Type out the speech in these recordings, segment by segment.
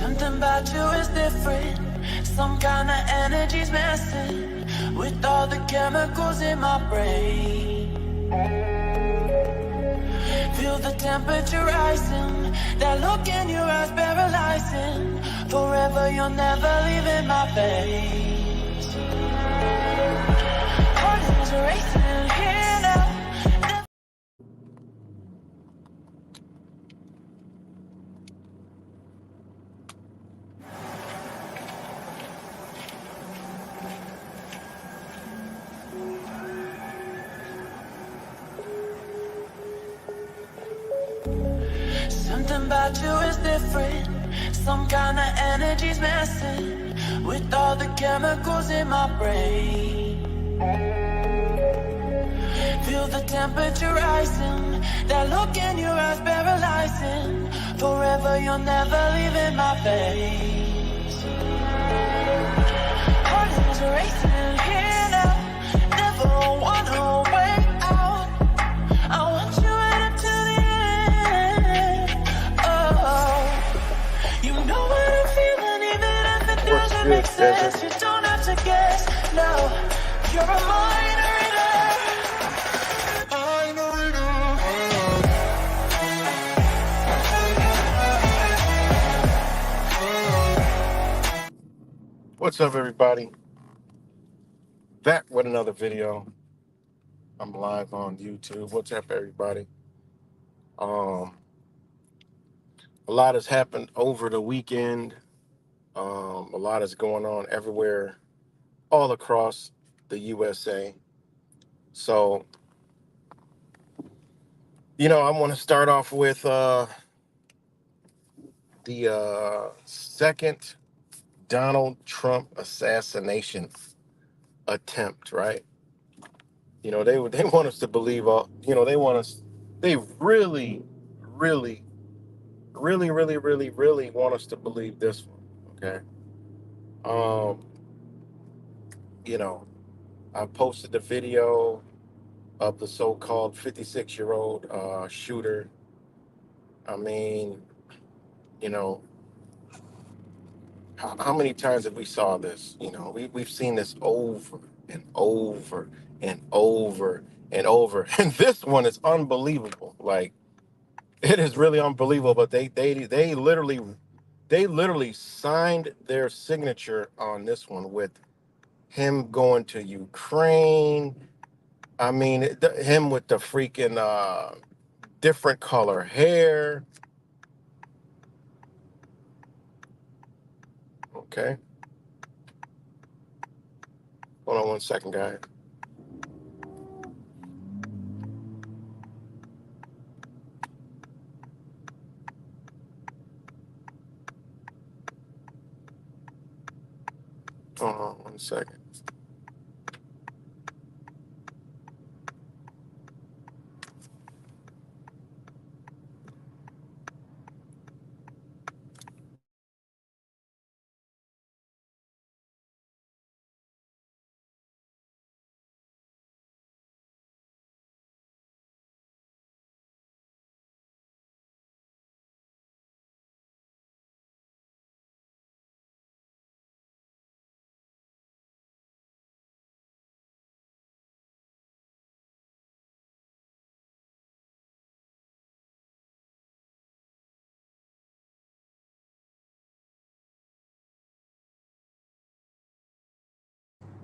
Something about you is different. Some kind of energy's messing with all the chemicals in my brain. Feel the temperature rising. That look in your eyes paralyzing. Forever you're never leaving my face. Heart is racing here now. Something about you is different. Some kind of energy's messing with all the chemicals in my brain. Feel the temperature rising. That look in your eyes paralyzing. Forever you're never leaving my face. Heart is racing here now. Never wanna wait out. I want you right up to the end. Oh, you know what I'm feeling, even if it doesn't make sense. You don't have to guess. No, you're a minor. What's up, everybody? Back with another video. I'm live on YouTube. What's up, everybody? A lot has happened over the weekend. A lot is going on everywhere, all across the USA. So, I want to start off with the second Donald Trump assassination attempt, right? They want us to believe they really, really, really, really, really, really want us to believe this one. Okay. Um, you know, I posted the video of the so-called 56-year-old shooter. I mean, you know, how many times have we saw this? We've seen this over and over and over and over. And this one is unbelievable. Like, it is really unbelievable. But they literally signed their signature on this one with him going to Ukraine. I mean, him with the freaking different color hair. Okay. Hold on one second, guys. Hold on one second.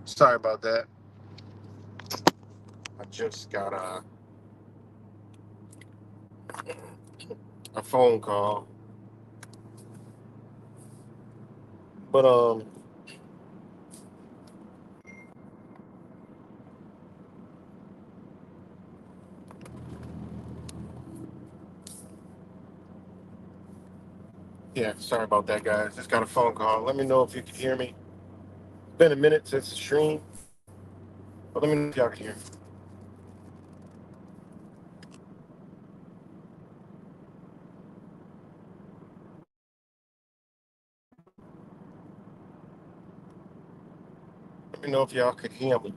Sorry about that. I just got a phone call. But yeah, sorry about that, guys. Just got a phone call. Let me know if you can hear me. It's been a minute since the stream, but let me know if y'all can hear me. Let me know if y'all could hear me.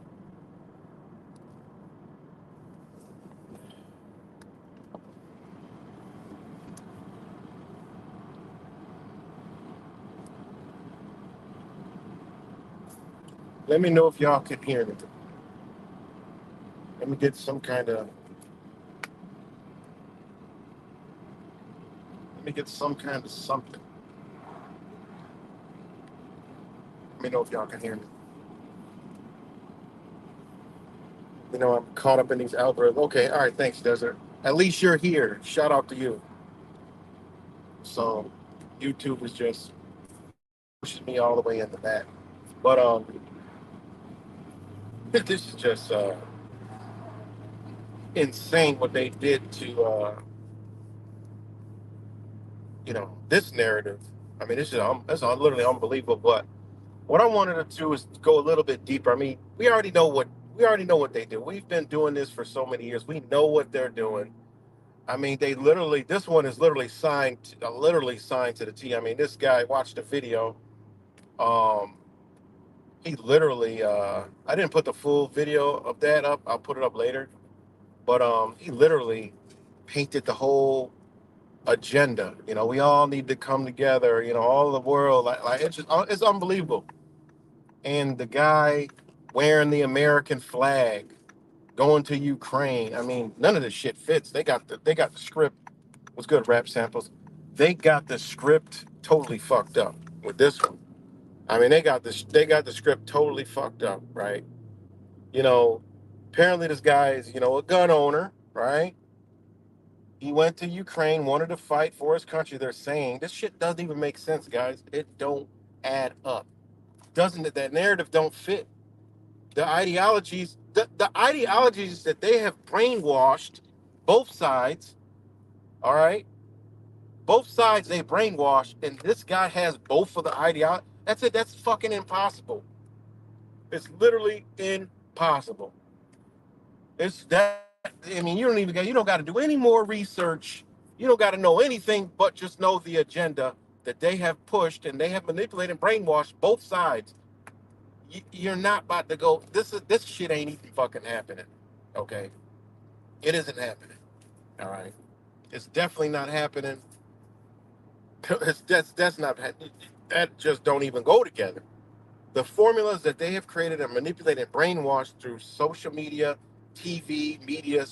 Let me know if y'all can hear me. Let me get some kind of. Let me get some kind of something. Let me know if y'all can hear me. You know, I'm caught up in these algorithms. Okay, all right, thanks, Desert. At least you're here. Shout out to you. So, YouTube is just pushing me all the way in the back. But this is just insane what they did to this narrative. I mean, this is literally unbelievable. But what I wanted to do is go a little bit deeper. I mean, we already know what they do. We've been doing this for so many years. We know what they're doing. I mean, this one is literally signed to the T. I mean, this guy watched the video. Um, he literally, I didn't put the full video of that up. I'll put it up later. But he literally painted the whole agenda. We all need to come together. All the world, like it's unbelievable. And the guy wearing the American flag, going to Ukraine. I mean, none of this shit fits. They got the script. What's good, rap samples? They got the script totally fucked up with this one. I mean, they got the script totally fucked up, right? You know, apparently this guy is, a gun owner, right? He went to Ukraine, wanted to fight for his country. They're saying this shit doesn't even make sense, guys. It don't add up. Doesn't that narrative don't fit? The ideologies that they have brainwashed both sides, all right? Both sides they brainwashed, and this guy has both of the ideology. That's it. That's fucking impossible. It's literally impossible. It's that. I mean, you don't got to do any more research. You don't got to know anything but just know the agenda that they have pushed and they have manipulated and brainwashed both sides. You're not about to go. This shit ain't even fucking happening. Okay, it isn't happening. All right, it's definitely not happening. That's not that just don't even go together. The formulas that they have created and manipulated, brainwashed through social media, TV, media,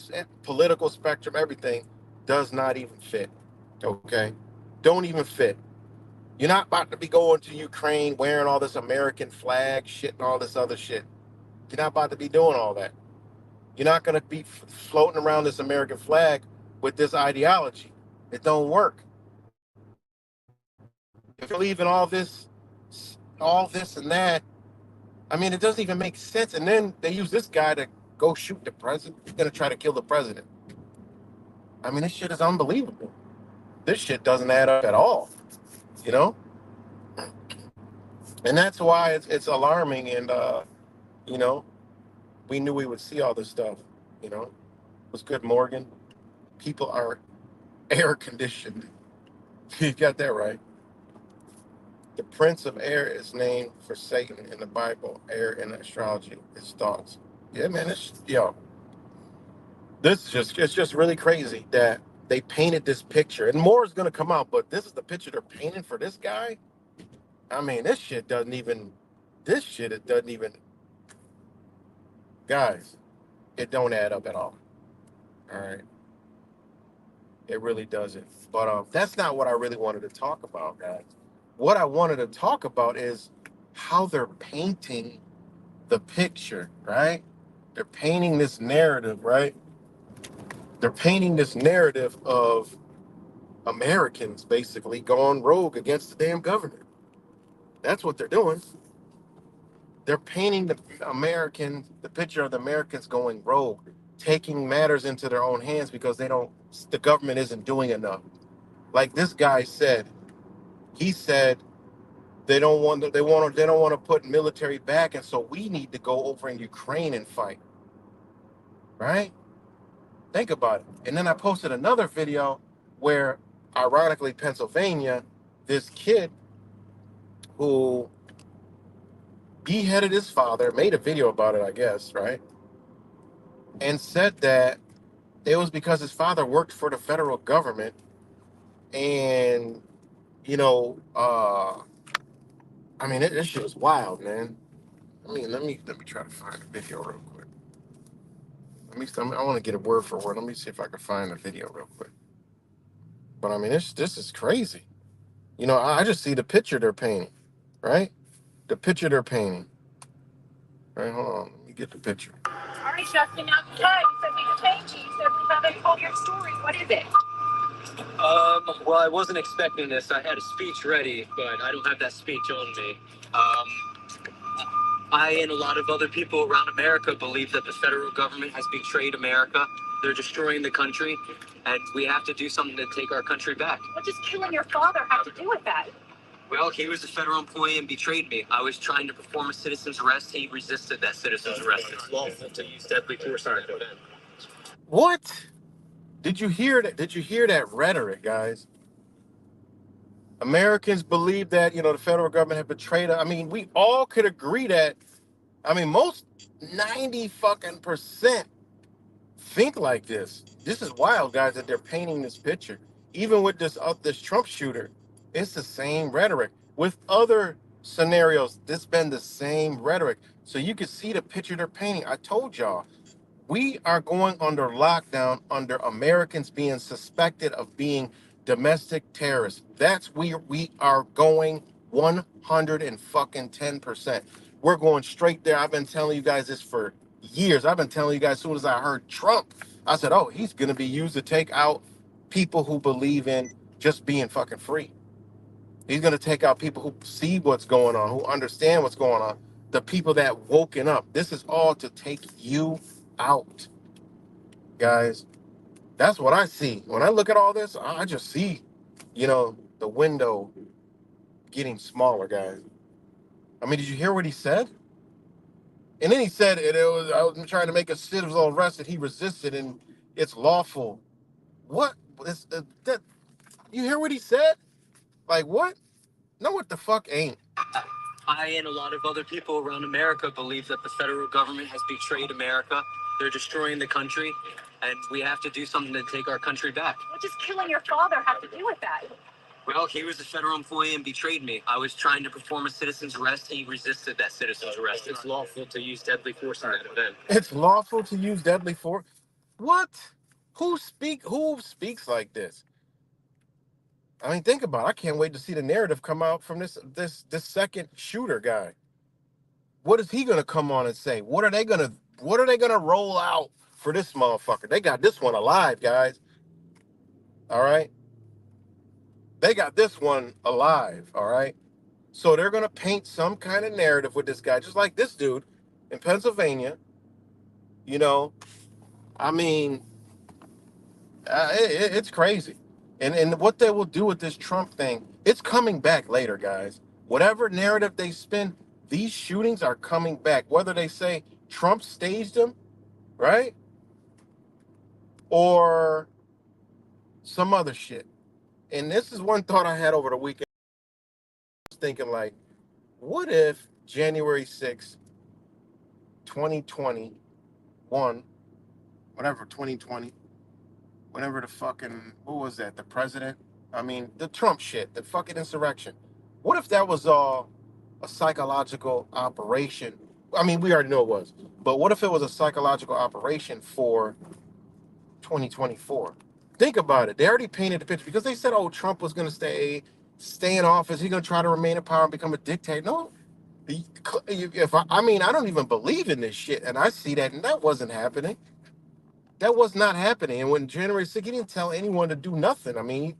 political spectrum, everything does not even fit. Okay, don't even fit. You're not about to be going to Ukraine wearing all this American flag shit and all this other shit. You're not about to be doing all that. You're not going to be floating around this American flag with this ideology. It don't work. If you believe in all this and that, I mean, it doesn't even make sense. And then they use this guy to go shoot the president. He's going to try to kill the president. I mean, this shit is unbelievable. This shit doesn't add up at all, you know? And that's why it's alarming. And, you know, we knew we would see all this stuff, you know? It was good, Morgan. People are air conditioned. You got that right. The Prince of Air is named for Satan in the Bible. Air in astrology, his thoughts. Yeah, man, it's just really crazy that they painted this picture. And more is gonna come out, but this is the picture they're painting for this guy. I mean, it doesn't even, guys, it don't add up at all. All right. It really doesn't. But that's not what I really wanted to talk about, guys. What I wanted to talk about is how they're painting the picture, right? They're painting this narrative, right? They're painting this narrative of Americans basically going rogue against the damn government. That's what they're doing. They're painting the picture of the Americans going rogue, taking matters into their own hands because the government isn't doing enough. Like this guy said, he said they don't want to put military back, and so we need to go over in Ukraine and fight. Right? Think about it. And then I posted another video where, ironically, Pennsylvania, this kid who beheaded his father made a video about it, I guess, right? And said that it was because his father worked for the federal government, and you know, I mean, this shit was wild, man. Let me try to find a video real quick. I want to get a word for word. Let me see if I can find a video real quick. But I mean, this is crazy. You know, I just see the picture they're painting, right? The picture they're painting. Right, hold on. Let me get the picture. All right, Justin, now it's time. You said we could change you. You said we haven't told your story. What is it? Well, I wasn't expecting this. I had a speech ready, but I don't have that speech on me. I and a lot of other people around America believe that the federal government has betrayed America. They're destroying the country, and we have to do something to take our country back. What does killing your father have to do with that? Well, he was a federal employee and betrayed me. I was trying to perform a citizen's arrest. He resisted that citizen's arrest. It's lawful to use deadly force in that event. What? Did you hear that? Did you hear that rhetoric, guys? Americans believe that, the federal government had betrayed us. I mean, we all could agree that, I mean, most 90 fucking percent think like this. This is wild, guys, that they're painting this picture. Even with this Trump shooter, it's the same rhetoric. With other scenarios, this been the same rhetoric. So you can see the picture they're painting. I told y'all, we are going under lockdown under Americans being suspected of being domestic terrorists. That's where we are going 110%. We're going straight there. I've been telling you guys this for years. I've been telling you guys as soon as I heard Trump, I said, oh, he's going to be used to take out people who believe in just being fucking free. He's going to take out people who see what's going on, who understand what's going on, the people that woken up. This is all to take you out, guys. That's what I see. When I look at all this, I just see, the window getting smaller, guys. I mean, did you hear what he said? And then he said I was trying to make a citizen arrest that he resisted and it's lawful. What? That, you hear what he said? Like what? No, what the fuck ain't. I and a lot of other people around America believe that the federal government has betrayed America. They're destroying the country, and we have to do something to take our country back. What does killing your father have to do with that? Well, he was a federal employee and betrayed me. I was trying to perform a citizen's arrest. He resisted that citizen's arrest. It's lawful to use deadly force in that event. It's lawful to use deadly force. What? Who speaks like this? I mean, think about it. I can't wait to see the narrative come out from this second shooter guy. What is he gonna come on and say? What are they gonna roll out for this motherfucker? They got this one alive, guys. All right. They got this one alive, all right? So they're gonna paint some kind of narrative with this guy, just like this dude in Pennsylvania. I mean, it's crazy. And what they will do with this Trump thing, it's coming back later, guys. Whatever narrative they spin, these shootings are coming back. Whether they say Trump staged them, right? Or some other shit. And this is one thought I had over the weekend. I was thinking, like, what if January 6th, 2021, whatever, 2020, whenever the fucking, what was that, the president? I mean, the Trump shit, the fucking insurrection. What if that was all a psychological operation? I mean, we already know it was. But what if it was a psychological operation for 2024? Think about it. They already painted the picture because they said, oh, Trump was going to stay in office. He's going to try to remain in power and become a dictator. No, I mean, I don't even believe in this shit. And I see that, and that wasn't happening. That was not happening. And when January 6th, he didn't tell anyone to do nothing. I mean,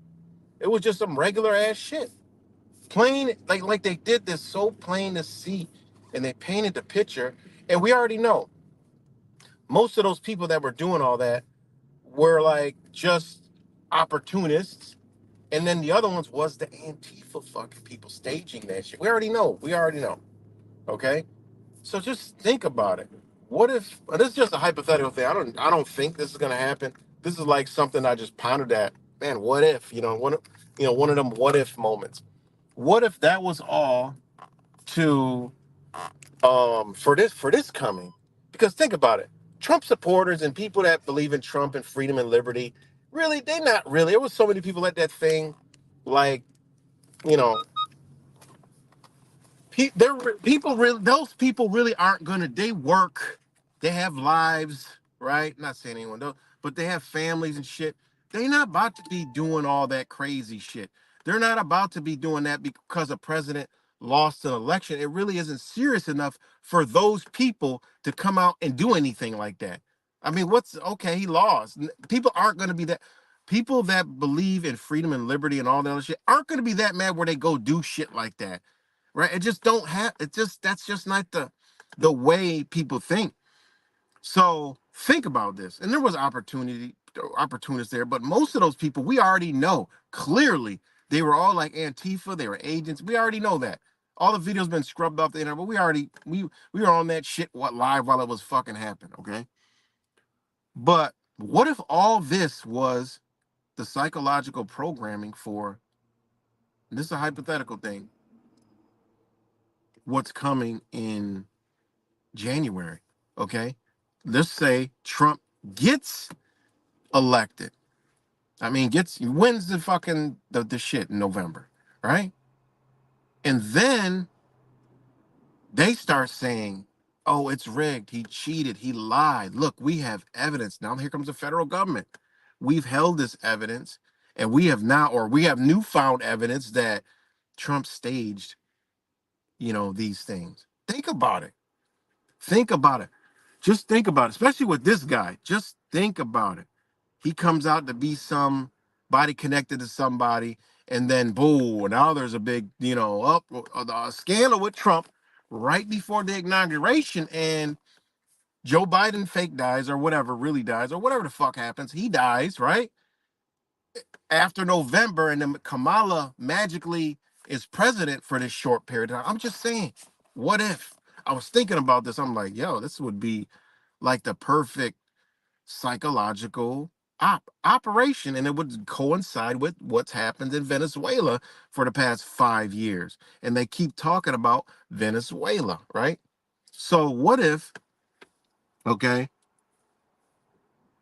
it was just some regular ass shit. Plain, like they did this so plain to see, and they painted the picture. And we already know most of those people that were doing all that were like just opportunists. And then the other ones was the Antifa fucking people staging that shit. We already know. Okay? So just think about it. What if this is just a hypothetical thing? I don't think this is gonna happen. This is like something I just pondered at. Man, what if? One of them what if moments. What if that was all to for this coming? Because think about it. Trump supporters and people that believe in Trump and freedom and liberty, really, they not really. There was so many people at that thing, like, People really, those people really aren't gonna. They work, they have lives, right? Not saying anyone does, but they have families and shit. They're not about to be doing all that crazy shit. They're not about to be doing that because a president lost an election. It really isn't serious enough for those people to come out and do anything like that. I mean, what's okay? He lost. People aren't going to be that. People that believe in freedom and liberty and all that other shit aren't going to be that mad where they go do shit like that, right? It just don't have. It just that's just not the way people think. So think about this. And there was opportunists there, but most of those people we already know clearly they were all like Antifa. They were agents. We already know that. All the videos been scrubbed off the internet, but we were on that shit live while it was fucking happening. Okay, but what if all this was the psychological programming for, this is a hypothetical thing, what's coming in January? Okay, let's say Trump gets elected. I mean, wins the fucking the shit in November, right? And then they start saying, "Oh, it's rigged. He cheated. He lied. Look, we have evidence." Now here comes the federal government. We've held this evidence, and we have newfound evidence that Trump staged, these things. Think about it. Think about it. Just think about it, especially with this guy. Just think about it. He comes out to be somebody connected to somebody, and then boom, now there's a big, a scandal with Trump right before the inauguration, and Joe Biden fake dies or whatever, really dies or whatever the fuck happens. He dies, right? After November, and then Kamala magically is president for this short period of time. I'm just saying, what if? I was thinking about this. I'm like, yo, this would be like the perfect psychological operation, and it would coincide with what's happened in Venezuela for the past 5 years. And they keep talking about Venezuela, right? So what if, okay,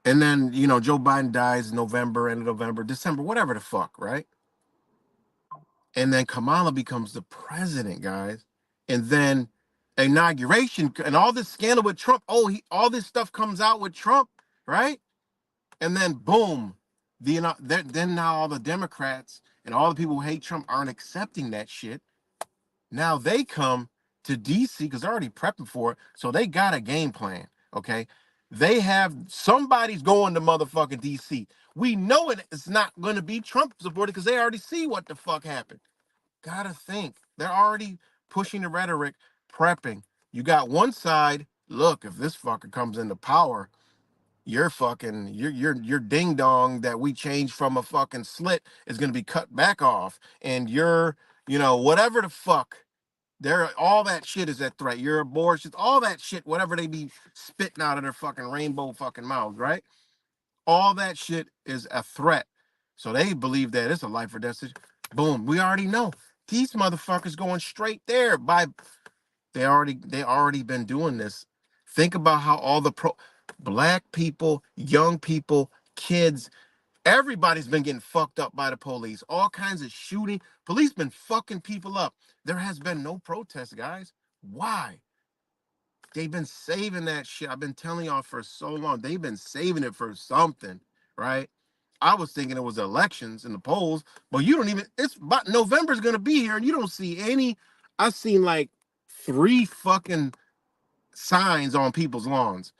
and then Joe Biden dies in November, end of November, December, whatever the fuck, right? And then Kamala becomes the president, guys. And then inauguration and all this scandal with Trump. Oh, all this stuff comes out with Trump, right? And then boom, then now all the Democrats and all the people who hate Trump aren't accepting that shit. Now they come to DC because they're already prepping for it, so they got a game plan. Okay, they have somebody's going to motherfucking DC. We know it's not going to be Trump supported because they already see what the fuck happened. Gotta think they're already pushing the rhetoric, prepping. You got one side. Look, if this fucker comes into power, your ding dong that we changed from a fucking slit is gonna be cut back off, and whatever the fuck, all that shit is at threat. Your abortions, all that shit, whatever they be spitting out of their fucking rainbow fucking mouths, right? All that shit is a threat. So they believe that it's a life or death situation. Boom, we already know these motherfuckers going straight there. They already been doing this. Think about how all the black people, young people, kids, everybody's been getting fucked up by the police. All kinds of shooting. Police been fucking people up. There has been no protest, guys. Why? They've been saving that shit. I've been telling y'all for so long. They've been saving it for something, right? I was thinking it was elections and the polls, but you don't even, it's about November's gonna be here and you don't see any. I've seen like 3 fucking signs on people's lawns.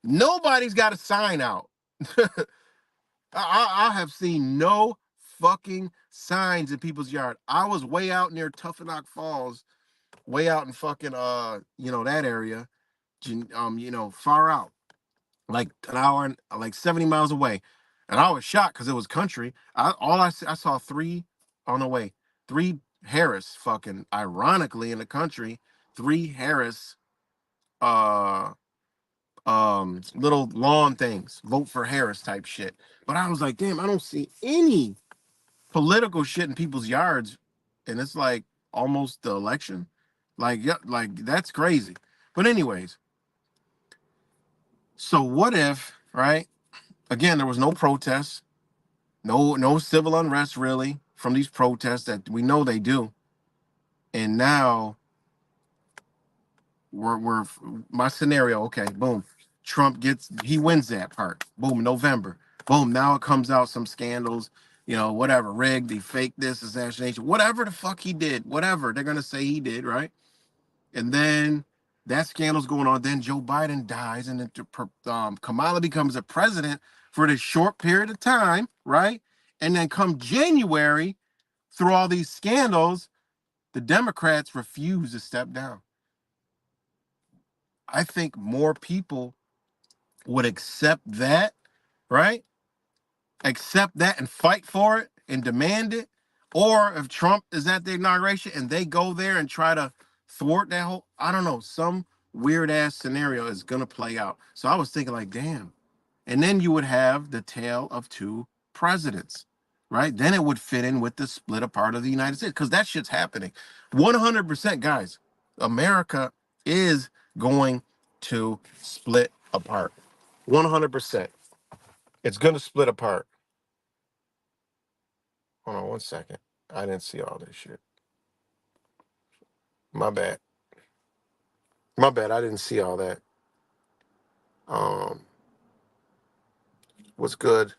Nobody's got a sign out. I have seen no fucking signs in people's yard. I was way out near Tuffanock Falls, way out in fucking that area, far out, like an hour and like 70 miles away. And I was shocked because it was country. I saw 3 on the way, 3 Harris fucking, ironically, in the country, 3 Harris little lawn things, vote for Harris type shit. But I was like, damn, I don't see any political shit in people's yards, and it's like almost the election. Like, yeah, like that's crazy. But anyways, so what if, right? Again, there was no protests, no civil unrest really from these protests that we know they do. And now we're my scenario. Okay, boom. He wins that part. Boom, November. Boom. Now it comes out some scandals, whatever, rigged, he faked this, assassination, whatever the fuck he did, whatever they're gonna say he did, right? And then that scandal's going on. Then Joe Biden dies, and then Kamala becomes a president for this short period of time, right? And then come January, through all these scandals, the Democrats refuse to step down. I think more people would accept that, right? Accept that and fight for it and demand it. Or if Trump is at the inauguration and they go there and try to thwart that whole, I don't know, some weird ass scenario is going to play out. So I was thinking, like, damn. And then you would have the tale of two presidents, right? Then it would fit in with the split apart of the United States, because that shit's happening. 100%, guys. America is going to split apart. 100%. It's going to split apart. Hold on one second. I didn't see all this shit. My bad. My bad. I didn't see all that. Um, what's good?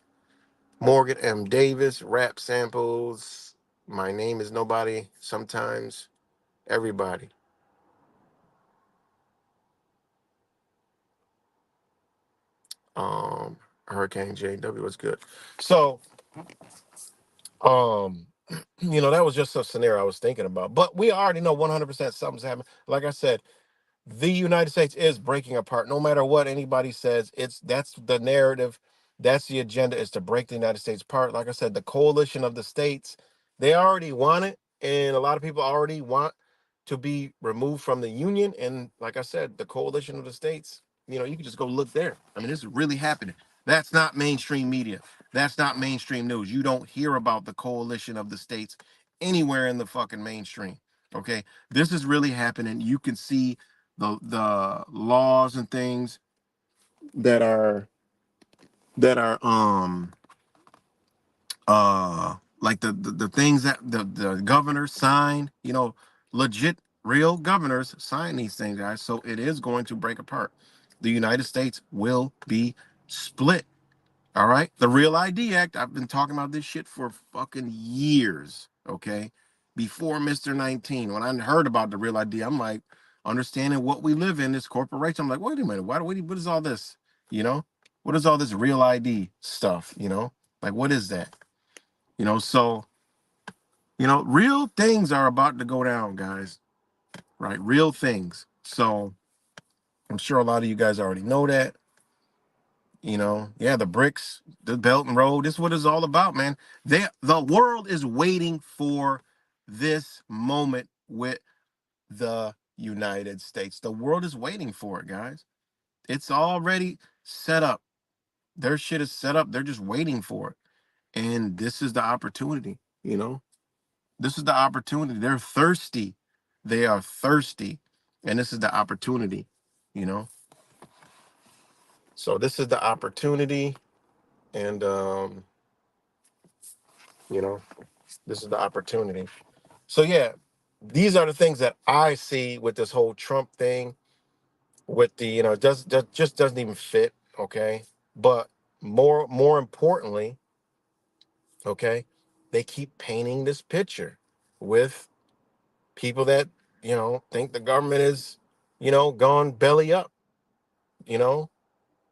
Morgan M. Davis, rap samples. My name is nobody. Sometimes everybody. Hurricane JW was good. So, that was just a scenario I was thinking about. But we already know 100% something's happening. Like I said, the United States is breaking apart. No matter what anybody says, that's the narrative, that's the agenda, is to break the United States apart. Like I said, the coalition of the states, they already want it, and a lot of people already want to be removed from the union. And like I said, the coalition of the states, you can just go look there. I mean, this is really happening. That's not mainstream media. That's not mainstream news. You don't hear about the coalition of the states anywhere in the fucking mainstream. Okay, this is really happening. You can see the laws and things that are like the things that the governors sign, legit real governors sign these things, guys. So it is going to break apart. The United States will be split. All right. The Real ID Act, I've been talking about this shit for fucking years. Okay. Before Mr. 19, when I heard about the Real ID, I'm like, understanding what we live in, this corporation. I'm like, wait a minute, what is all this? What is all this Real ID stuff? Like, what is that? So, real things are about to go down, guys. Right? Real things. So I'm sure a lot of you guys already know that. The bricks, the Belt and Road, this is what it's all about, man. The world is waiting for this moment with the United States. The world is waiting for it, guys. It's already set up. Their shit is set up. They're just waiting for it. And this is the opportunity. This is the opportunity. They're thirsty. They are thirsty. And this is the opportunity. So this is the opportunity. And this is the opportunity. So yeah, these are the things that I see with this whole Trump thing. With the it just doesn't even fit. Okay, but more importantly, okay, they keep painting this picture with people that think the government is gone belly up. You know,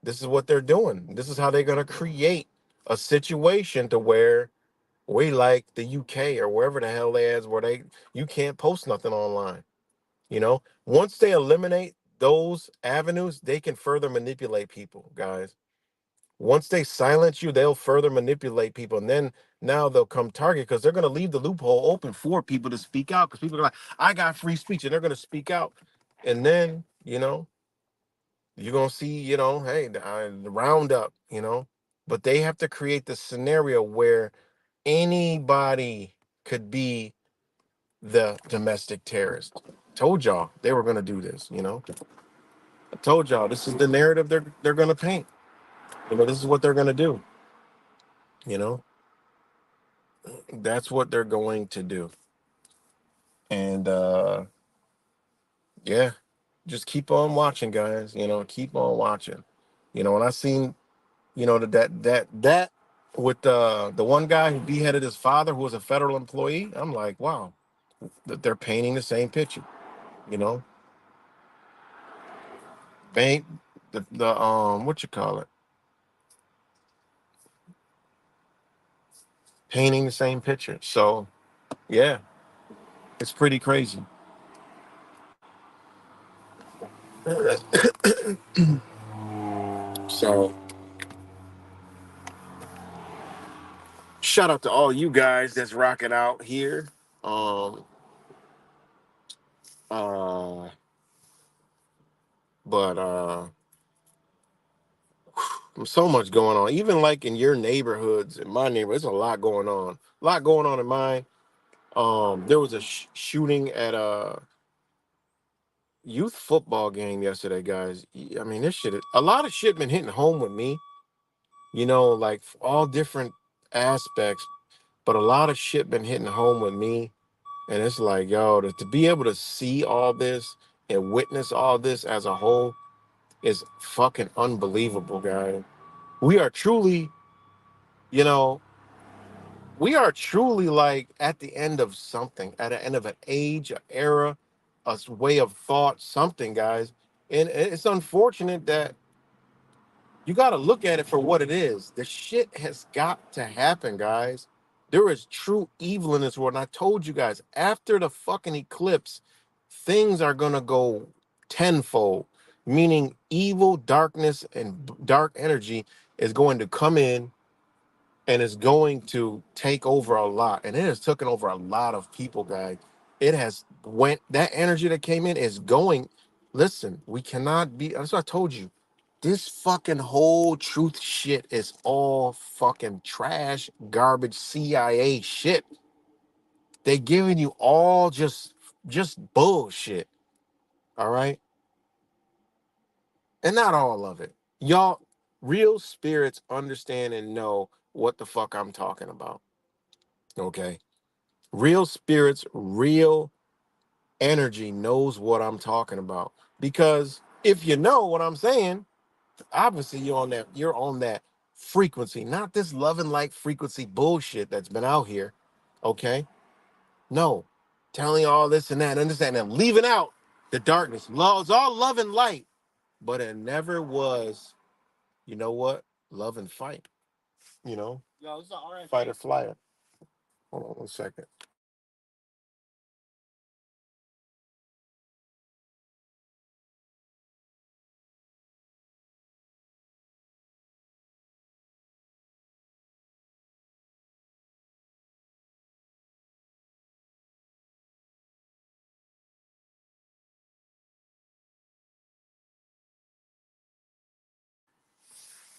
this is what they're doing. This is how they're going to create a situation to where we like the UK or wherever the hell they is, where you can't post nothing online. Once they eliminate those avenues, they can further manipulate people, guys. Once they silence you, they'll further manipulate people, and then now they'll come target, because they're going to leave the loophole open for people to speak out, because people are like, I got free speech, and they're going to speak out. And then you're going to see, hey, the roundup, but they have to create the scenario where anybody could be the domestic terrorist. Told y'all they were going to do this. I told y'all this is the narrative they're going to paint. This is what they're going to do. you know that's what they're going to do. And yeah, just keep on watching, guys. Keep on watching. When I seen, that with the one guy who beheaded his father, who was a federal employee, I'm like, wow, that they're painting the same picture. You know, paint the what you call it, painting the same picture. So yeah, it's pretty crazy. So shout out to all you guys that's rocking out here. Um, uh, but so much going on. Even like in your neighborhoods, in my neighborhood, there's a lot going on. A lot going on in mine. There was a shooting at a youth football game yesterday, guys. I mean, this shit. A lot of shit been hitting home with me. Like all different aspects, but a lot of shit been hitting home with me. And it's like, yo, to be able to see all this and witness all this as a whole is fucking unbelievable, guys. We are truly, you know, we are truly like at the end of something, at the end of an age, an era, way of thought, something, guys. And it's unfortunate that you got to look at it for what it is. The shit has got to happen, guys. There is true evil in this world. And I told you guys, after the fucking eclipse, things are going to go tenfold, meaning evil, darkness, and dark energy is going to come in and is going to take over a lot. And it has taken over a lot of people, guys. It has went, that energy that came in is going. Listen, we cannot be, that's what I told you. This fucking whole truth shit is all fucking trash, garbage, CIA shit. They giving you all just bullshit. All right. And not all of it. Y'all, real spirits understand and know what the fuck I'm talking about. Okay. Real spirits, real energy knows what I'm talking about. Because if you know what I'm saying, obviously you're on that frequency, not this loving light frequency bullshit that's been out here. Okay? No. Telling you all this and that, understand that, leaving out the darkness. Love is all love and light, but it never was, you know what? Love and fight, you know? Fight or flight. Hold on 1 second.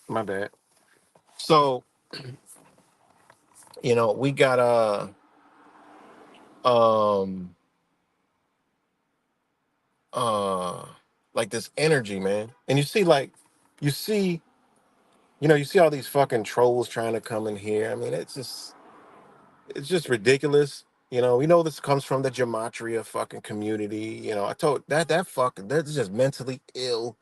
My bad. So, we got um uh like this energy, man. And you see, you see all these fucking trolls trying to come in here. I mean, it's just ridiculous. We know this comes from the gematria fucking community. I told that fucking, they're just mentally ill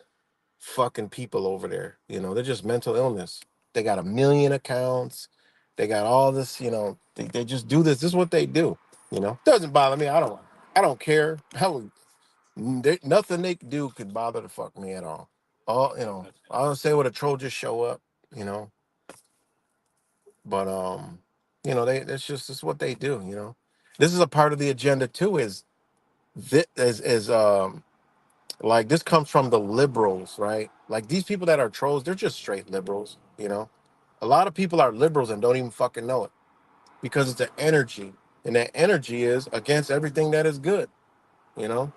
fucking people over there. They're just mental illness. They got a million accounts. They got all this, they just do this. This is what they do. Doesn't bother me. I don't care. Hell, nothing they do could bother the fuck me at all. I'll say what a troll just show up, you know. But that's just this is what they do, This is a part of the agenda too, is like this comes from the liberals, right? Like these people that are trolls, they're just straight liberals. A lot of people are liberals and don't even fucking know it because it's an energy. And that energy is against everything that is good, you know?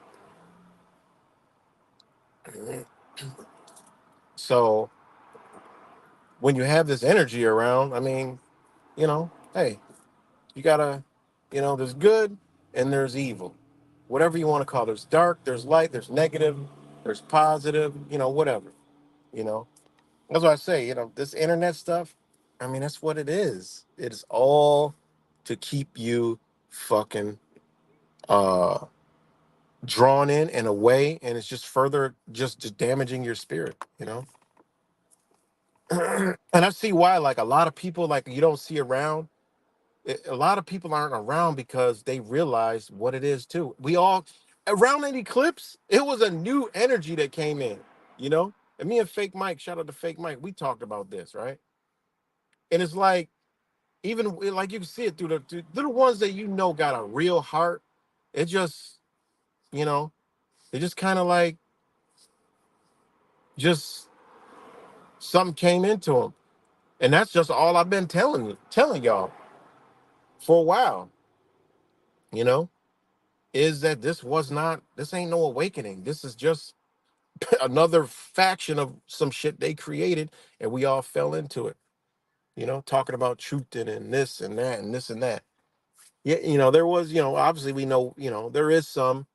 So when you have this energy around, I mean, hey, you gotta, there's good and there's evil. Whatever you want to call it. There's dark, there's light, there's negative, there's positive, whatever, you know. That's what I say, this internet stuff, I mean, that's what it is. It's all to keep you fucking uh drawn in and away, and it's just further just damaging your spirit, you know. And I see why, like a lot of people, like you don't see around. A lot of people aren't around because they realize what it is too. We all around that eclipse, it was a new energy that came in, you know. And me and Fake Mike, shout out to Fake Mike, we talked about this, right? And it's like even like you can see it through the ones that you know got a real heart. It just, you know, it just kind of like just something came into them, and that's just all I've been telling y'all for a while, you know, is that this ain't no awakening. This is just another faction of some shit they created, and we all fell into it, you know, talking about truth and this and that and this and that. Yeah, you know, there was, you know, obviously we know, you know, there is some,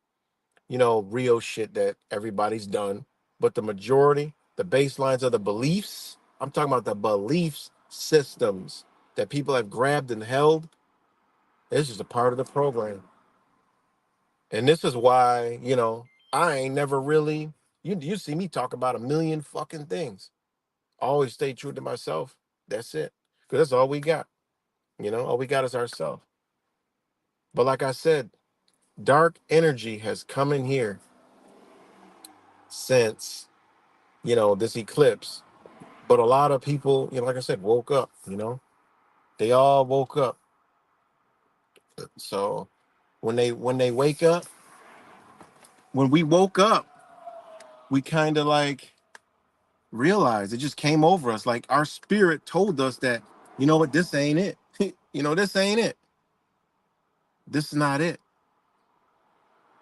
you know, real shit that everybody's done, but the majority, the baselines of the beliefs, I'm talking about the beliefs systems that people have grabbed and held, it's just a part of the program. And this is why, you know, I ain't never really, you see me talk about a million fucking things. Always stay true to myself. That's it. Because that's all we got. You know, all we got is ourselves. But like I said, dark energy has come in here since, you know, this eclipse. But a lot of people, you know, like I said, woke up, you know. They all woke up. So when they wake up, when we woke up, we kind of like realized it just came over us. Like our spirit told us that, you know what, this ain't it. You know, this ain't it. This is not it.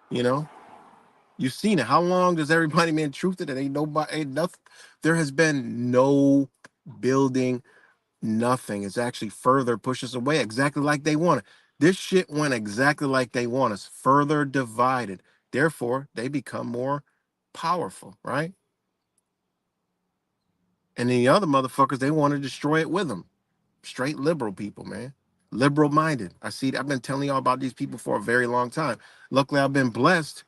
You know, you've seen it. How long does everybody been truth it? Ain't nobody, ain't nothing. There has been no building, nothing. It's actually further push us away exactly like they want it. This shit went exactly like they want us, further divided. Therefore, they become more powerful, right? And then the other motherfuckers, they want to destroy it with them. Straight liberal people, man. Liberal minded. I see. I've been telling y'all about these people for a very long time. Luckily, I've been blessed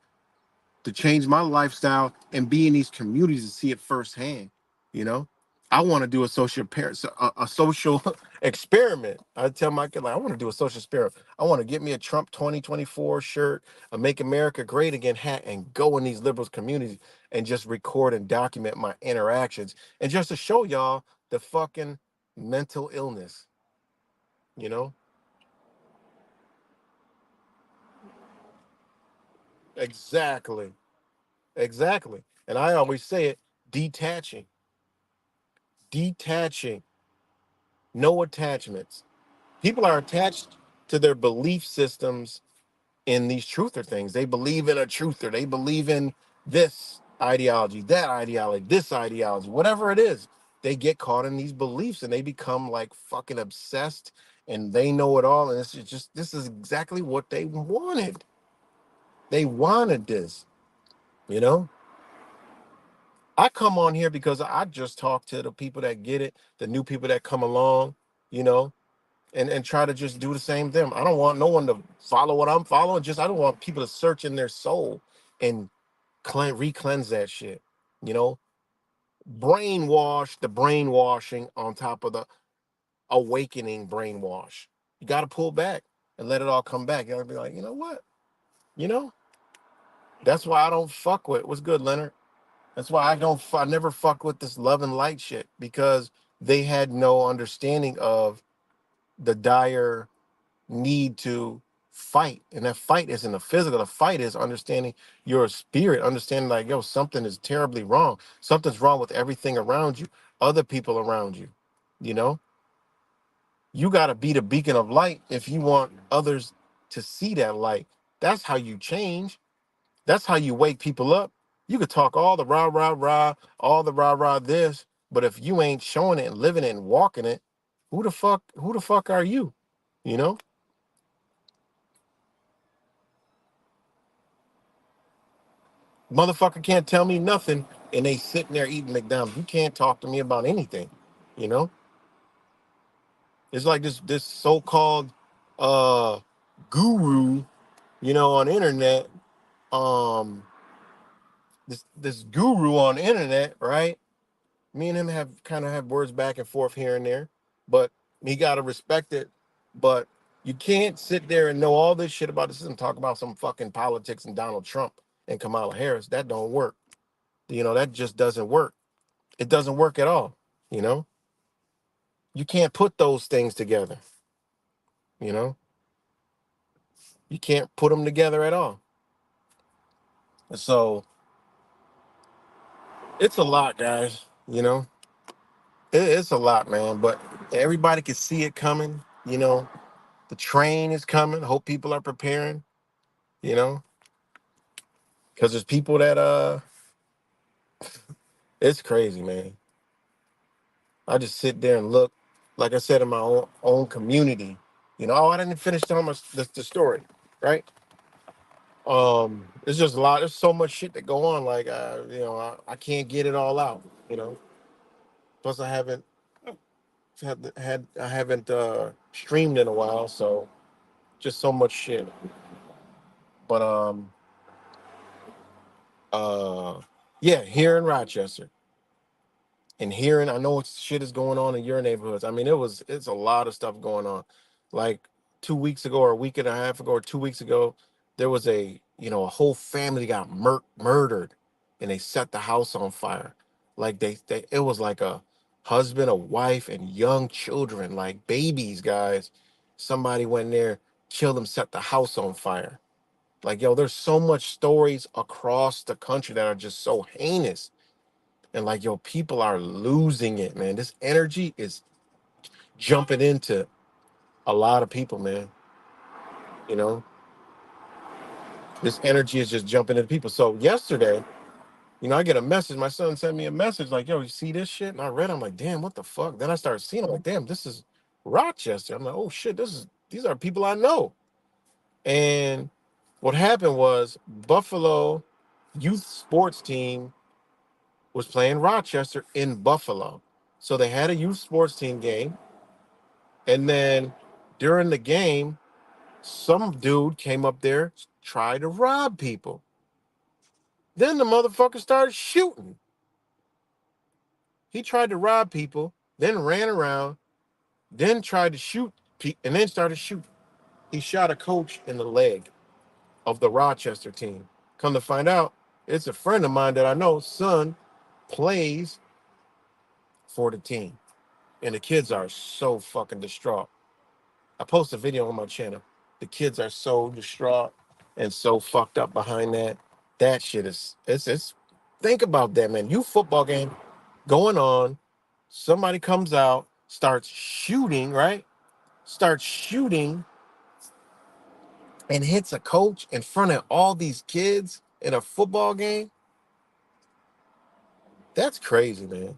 to change my lifestyle and be in these communities and see it firsthand. You know, I want to do a a social experiment. I tell my kid, like, I want to do a social experiment. I want to get me a Trump 2024 shirt, a Make America Great Again hat, and go in these liberals communities and just record and document my interactions, and just to show y'all the fucking mental illness. You know, exactly, exactly. And I always say it: detaching, detaching, no attachments. People are attached to their belief systems in these truther things. They believe in a truther. They believe in this ideology, that ideology, this ideology, whatever it is. They get caught in these beliefs and they become like fucking obsessed and they know it all. And it's just, this is exactly what they wanted. They wanted this, you know? I come on here because I just talk to the people that get it, the new people that come along, you know, and try to just do the same thing. I don't want no one to follow what I'm following. Just I don't want people to search in their soul and re-cleanse that shit. You know, brainwash the brainwashing on top of the awakening brainwash. You got to pull back and let it all come back. You gotta be like, you know what? You know, that's why I don't fuck with. What's good, Leonard? That's why I never fuck with this love and light shit because they had no understanding of the dire need to fight. And that fight isn't a physical. The fight is understanding your spirit, understanding like, yo, something is terribly wrong. Something's wrong with everything around you, other people around you. You know, you got to be the beacon of light if you want others to see that light. That's how you change. That's how you wake people up. You could talk all the rah, rah, rah, all the rah, rah, this, but if you ain't showing it and living it and walking it, who the fuck are you? You know? Motherfucker can't tell me nothing and they sitting there eating McDonald's. You can't talk to me about anything, you know? It's like this so-called uh guru, you know, on the internet. um this guru on the internet, right? Me and him have kind of have words back and forth here and there, but he gotta respect it. But you can't sit there and know all this shit about the system, talk about some fucking politics and Donald Trump and Kamala Harris. That don't work. That just doesn't work. It doesn't work at all. You know, you can't put those things together. You know, you can't put them together at all. So it's a lot, guys. It's a lot, man. But everybody can see it coming. The train is coming. Hope people are preparing. You know, because there's people that it's crazy, man. I just sit there and look, like I said, in my own community. Oh, I didn't finish telling the story, right? It's just a lot. There's so much shit that go on. Like, I can't get it all out. Plus I haven't I haven't streamed in a while, so just so much shit. But uh, yeah, here in Rochester. And hearing, I know shit is going on in your neighborhoods. I mean, it's a lot of stuff going on. Like 2 weeks ago, or a week and a half ago, or 2 weeks ago, there was a whole family got murdered, and they set the house on fire. Like it was like a husband, a wife, and young children, like babies, guys. Somebody went in there, killed them, set the house on fire. Like, yo, there's so much stories across the country that are just so heinous, and like, yo, people are losing it, man. This energy is jumping into a lot of people, man. You know, this energy is just jumping into people. So yesterday, I get a message. My son sent me a message like, yo, you see this shit? And I read it. I'm like, damn, what the fuck? Then I started seeing, I'm like, damn, this is Rochester. I'm like, oh shit, these are people I know. And what happened was Buffalo youth sports team was playing Rochester in Buffalo. So they had a youth sports team game. And then during the game, some dude came up there, tried to rob people. Then the motherfucker started shooting. He tried to rob people, then ran around, then tried to shoot, and then started shooting. He shot a coach in the leg of the Rochester team. Come to find out, it's a friend of mine that I know, son, plays for the team. And the kids are so fucking distraught. I post a video on my channel. The kids are so distraught and so fucked up behind that. That shit is it's think about that, man. You football game going on, somebody comes out, starts shooting, right? Starts shooting and hits a coach in front of all these kids in a football game. That's crazy, man.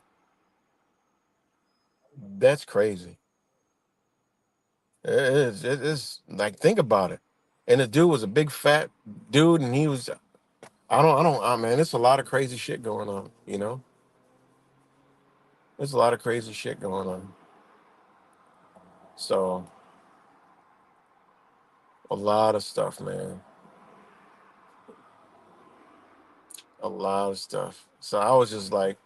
That's crazy. It's like, think about it. And the dude was a big fat dude, and he was man, it's a lot of crazy shit going on. There's a lot of crazy shit going on. So, a lot of stuff, man. A lot of stuff. So I was just like,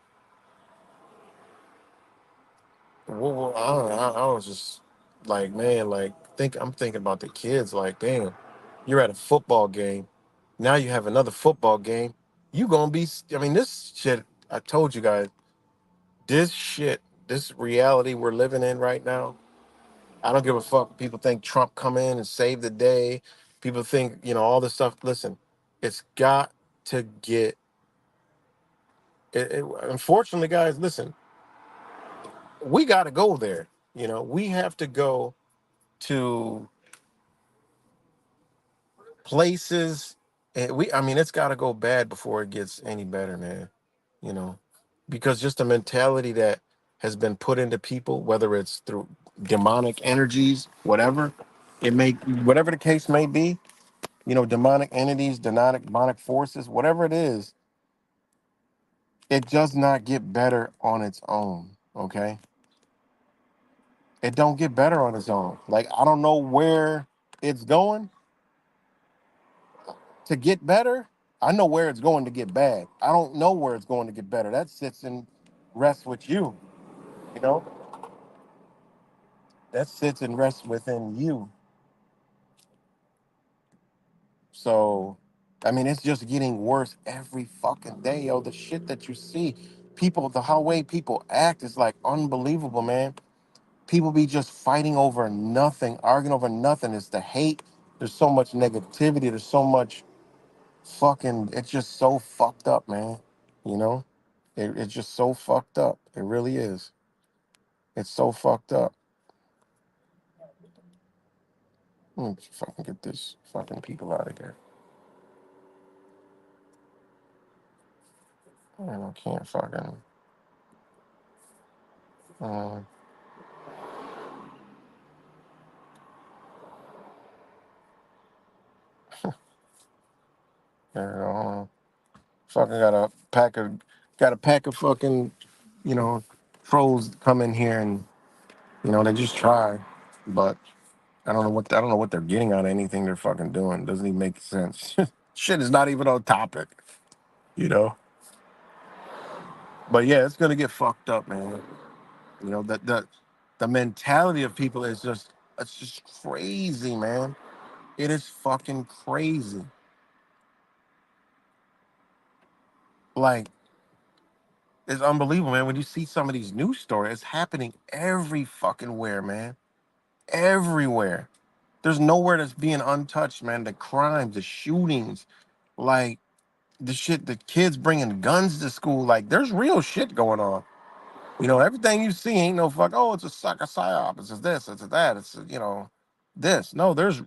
I don't know. I was just like, man, like, I'm thinking about the kids. Like, damn, you're at a football game. Now you have another football game. You gonna be? I mean, this shit. I told you guys, this shit, this reality we're living in right now. I don't give a fuck. People think Trump come in and save the day. People think, all this stuff. Listen, it's got to get. Unfortunately, guys, listen, we got to go there. We have to go to places. And I mean, it's got to go bad before it gets any better, man. You know, because just the mentality that has been put into people, whether it's through demonic energies, whatever the case may be, demonic entities, demonic forces, whatever it is, it does not get better on its own. Okay, it don't get better on its own. Like, I don't know where it's going to get better. I know where it's going to get bad. I don't know where it's going to get better. That sits and rests with you. You know, that sits and rests within you. So, I mean, it's just getting worse every fucking day, yo. The shit that you see, people, the how way people act is like unbelievable, man. People be just fighting over nothing, arguing over nothing. It's the hate. There's so much negativity. There's so much fucking. It's just so fucked up, man. You know, it's just so fucked up. It really is. It's so fucked up. Fucking get this fucking people out of here. Man, I can't fucking. Uh, there you go. Fucking got a pack of fucking, you know, trolls come in here and they just try, but I don't know what they're getting out of anything they're fucking doing. Doesn't even make sense. Shit is not even on topic, you know. But yeah, it's gonna get fucked up, man. You know that the mentality of people is just it's just crazy, man. It is fucking crazy. Like it's unbelievable, man. When you see some of these news stories, it's happening every fucking where, man. Everywhere. There's nowhere that's being untouched, man. The crimes, the shootings, like the shit, the kids bringing guns to school. Like there's real shit going on. Everything you see ain't no fuck. Oh, it's a psyop. It's this. It's that. It's this. No, there's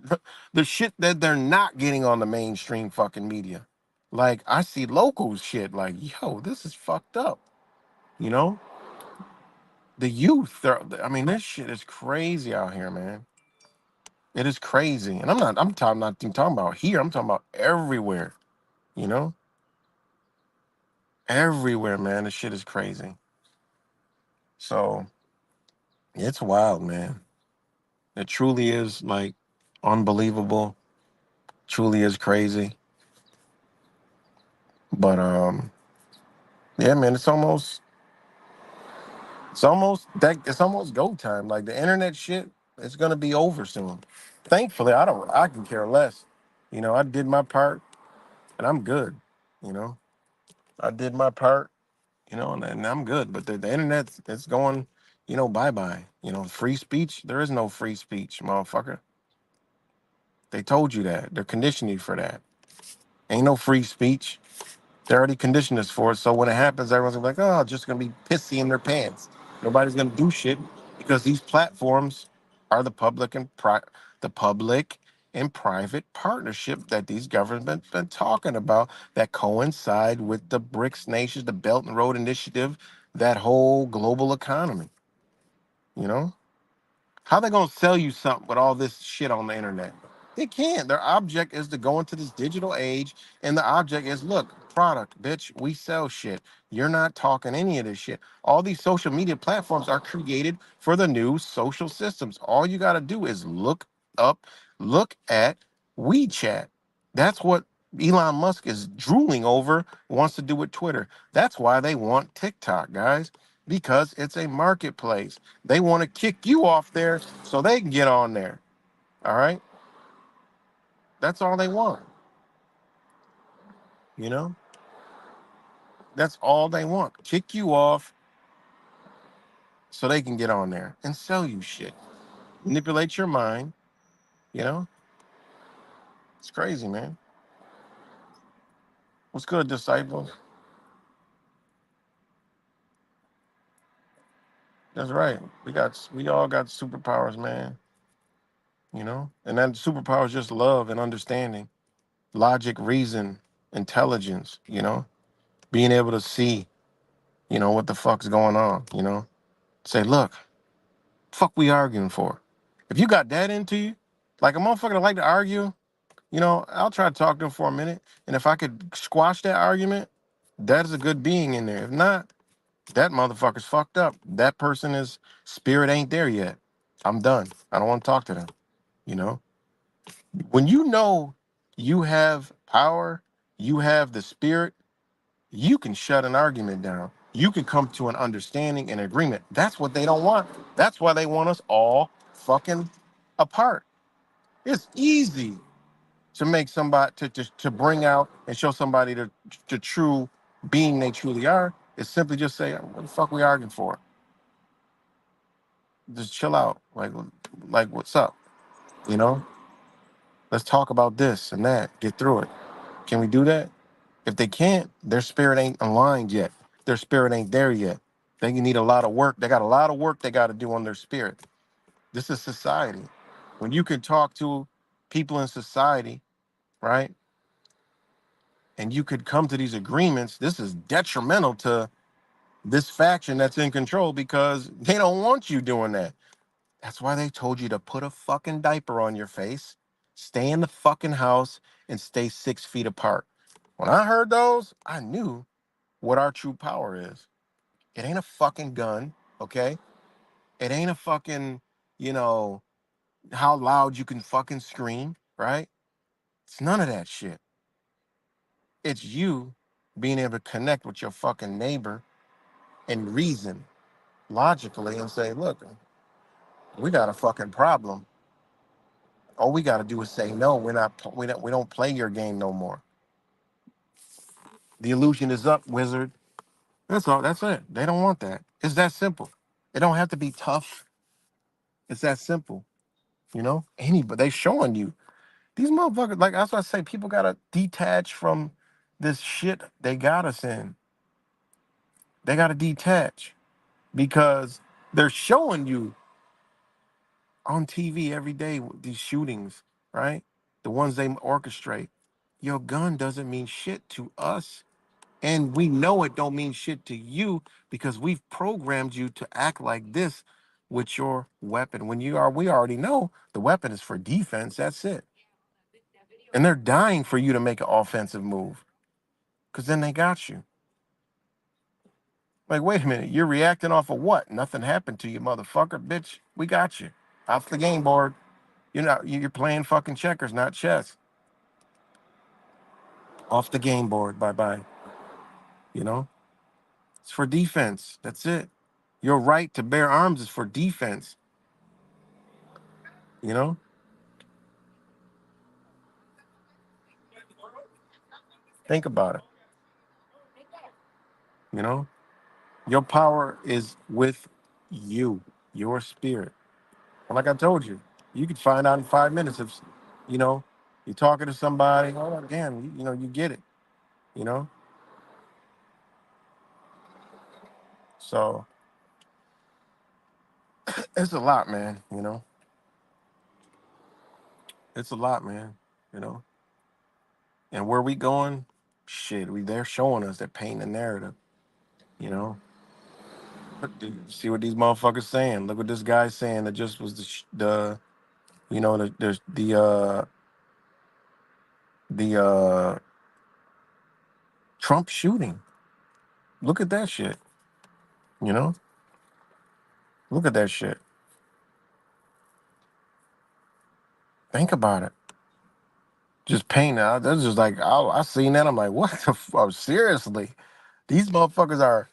the shit that they're not getting on the mainstream fucking media. Like I see local shit. Like yo, this is fucked up. You know, the youth. I mean, this shit is crazy out here, man. It is crazy, and not even talking about here. I'm talking about everywhere. You know, everywhere, man. This shit is crazy. So it's wild, man. It truly is like unbelievable. Truly is crazy. But yeah, man. It's almost go time. Like the internet shit, it's gonna be over soon. Thankfully, I can care less. I did my part, and I'm good. You know, I did my part and I'm good. But the internet, it's going, bye bye. Free speech. There is no free speech, motherfucker. They told you that. They're conditioning you for that. Ain't no free speech. They already conditioned us for it. So when it happens, everyone's gonna be like, oh, just gonna be pissy in their pants. Nobody's gonna do shit because these platforms are the public and private partnership that these governments been talking about that coincide with the BRICS nations, the Belt and Road Initiative, that whole global economy. You know? How they gonna sell you something with all this shit on the internet? They can't. Their object is to go into this digital age, and the object is, look, product, bitch. We sell shit. You're not talking any of this shit. All these social media platforms are created for the new social systems. All you gotta do is look at WeChat. That's what Elon Musk is drooling over, wants to do with Twitter. That's why they want TikTok, guys, because it's a marketplace. They want to kick you off there so they can get on there. All right. That's all they want. You know, that's all they want. Kick you off so they can get on there and sell you shit, manipulate your mind. You know, it's crazy, man. What's good, disciples? That's right. We all got superpowers, man. And that superpower is just love and understanding, logic, reason, intelligence. Being able to see, what the fuck's going on. Say, look, fuck we arguing for? If you got that into you, like a motherfucker that like to argue, I'll try to talk to him for a minute. And if I could squash that argument, that is a good being in there. If not, that motherfucker's fucked up. That person is spirit ain't there yet. I'm done. I don't want to talk to them. You know, when you know you have power, you have the spirit, you can shut an argument down. You can come to an understanding and agreement. That's what they don't want. That's why they want us all fucking apart. It's easy to make somebody to bring out and show somebody the true being they truly are. Is simply just say, what the fuck we arguing for? Just chill out. Like what's up? You know? Let's talk about this and that. Get through it. Can we do that? If they can't, their spirit ain't aligned yet. Their spirit ain't there yet. They need a lot of work. They got a lot of work they got to do on their spirit. This is society. When you can talk to people in society, right? And you could come to these agreements, this is detrimental to this faction that's in control because they don't want you doing that. That's why they told you to put a fucking diaper on your face, stay in the fucking house, and stay 6 feet apart. When I heard those, I knew what our true power is. It ain't a fucking gun, okay? It ain't a fucking, you know, how loud you can fucking scream, right? It's none of that shit. It's you being able to connect with your fucking neighbor and reason logically and say, look, we got a fucking problem. All we got to do is say no. We don't play your game no more. The illusion is up, wizard. That's all. That's it. They don't want that. It's that simple. It don't have to be tough. It's that simple. You know, anybody they showing you these motherfuckers. Like that's what I say. People gotta detach from this shit they got us in. They gotta detach because they're showing you on TV every day these shootings, right? The ones they orchestrate. Your gun doesn't mean shit to us. And we know it don't mean shit to you because we've programmed you to act like this with your weapon. We already know the weapon is for defense. That's it. And they're dying for you to make an offensive move because then they got you. Like, wait a minute, you're reacting off of what? Nothing happened to you, motherfucker, bitch. We got you off the game board. You're playing fucking checkers, not chess. Off the game board. Bye bye. You know, it's for defense. That's it. Your right to bear arms is for defense. You know, think about it. You know, your power is with you, your spirit. And like I told you, you could find out in 5 minutes if, you know, you're talking to somebody. Oh, damn, you get it. You know, so it's a lot, man. You know, it's a lot, man. You know, and where we going? Shit, they're showing us, they're painting the narrative. You know, see what these motherfuckers saying. Look what this guy's saying. That just was the you know the Trump shooting. Look at that shit. You know, look at that shit. Think about it. Just painting. That's just like I seen that. I'm like, what the fuck? Seriously, these motherfuckers are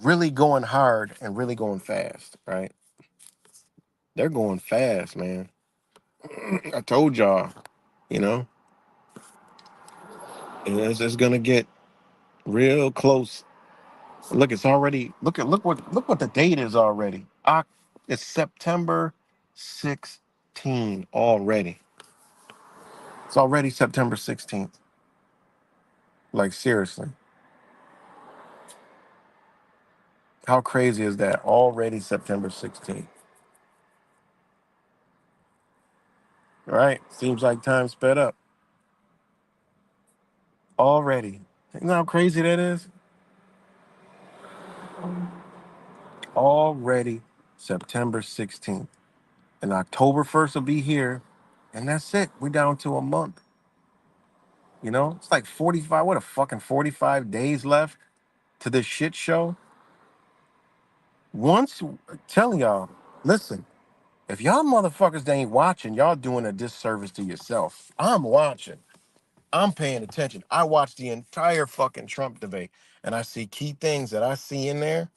really going hard and really going fast, right? They're going fast, man. I told y'all, you know, and it's gonna get real close. Look, it's already look what the date is already. It's September 16 already. It's already September 16th. Like seriously. How crazy is that? Already September 16th. Right? Seems like time sped up. Already. You know how crazy that is? Already September 16th. And October 1st will be here. And that's it. We're down to a month. You know? It's like 45, what a fucking 45 days left to this shit show. Once telling y'all, listen, if y'all motherfuckers ain't watching, y'all doing a disservice to yourself. I'm watching. I'm paying attention. I watched the entire fucking Trump debate, and I see key things that I see in there,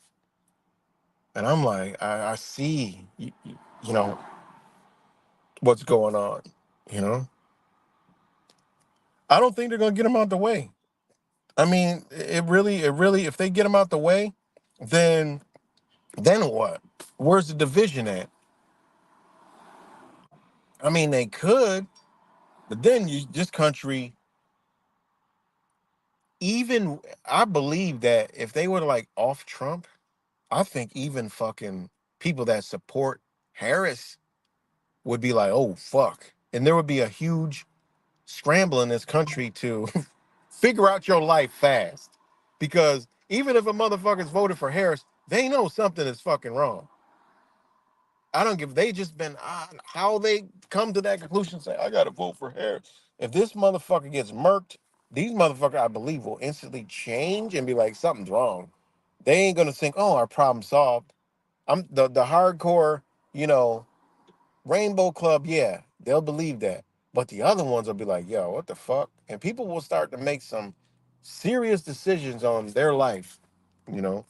and I'm like, I see, you know, what's going on. You know, I don't think they're gonna get him out the way. I mean, it really, if they get him out the way, then what? Where's the division at? I mean, they could, but then this country, even I believe that if they were like off Trump, I think even fucking people that support Harris would be like, oh fuck, and there would be a huge scramble in this country to figure out your life fast, because even if a motherfucker's voted for Harris, they know something is fucking wrong. I don't give. They just been how they come to that conclusion. Say I gotta vote for Harris. If this motherfucker gets murked, these motherfuckers I believe will instantly change and be like something's wrong. They ain't gonna think, oh, our problem solved. I'm the hardcore, you know, Rainbow Club. Yeah, they'll believe that, but the other ones will be like, yo, what the fuck? And people will start to make some serious decisions on their life. You know,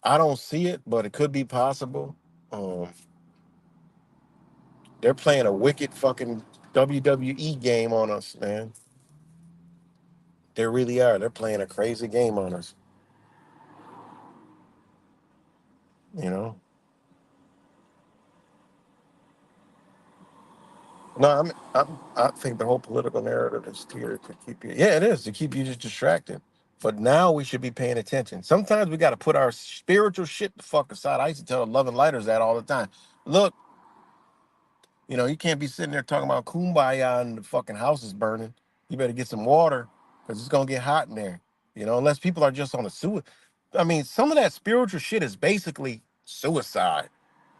I don't see it, but it could be possible. Um, They're playing a wicked fucking WWE game on us, man. They really are. They're playing a crazy game on us. You know. No, I think the whole political narrative is here to keep you. Yeah, it is to keep you just distracted. But now we should be paying attention. Sometimes we got to put our spiritual shit the fuck aside. I used to tell the loving lighters that all the time. Look, you can't be sitting there talking about kumbaya and the fucking house is burning. You better get some water because it's gonna get hot in there. Unless people are just on a suicide. I mean, some of that spiritual shit is basically suicide.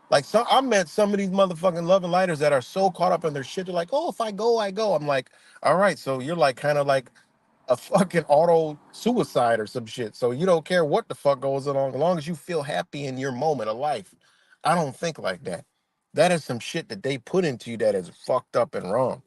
Like I met some of these motherfucking loving lighters that are so caught up in their shit. They're like, oh, if I go, I go. I'm like, all right, so you're like kind of like a fucking auto suicide or some shit. So you don't care what the fuck goes on, as long as you feel happy in your moment of life. I don't think like that. That is some shit that they put into you that is fucked up and wrong.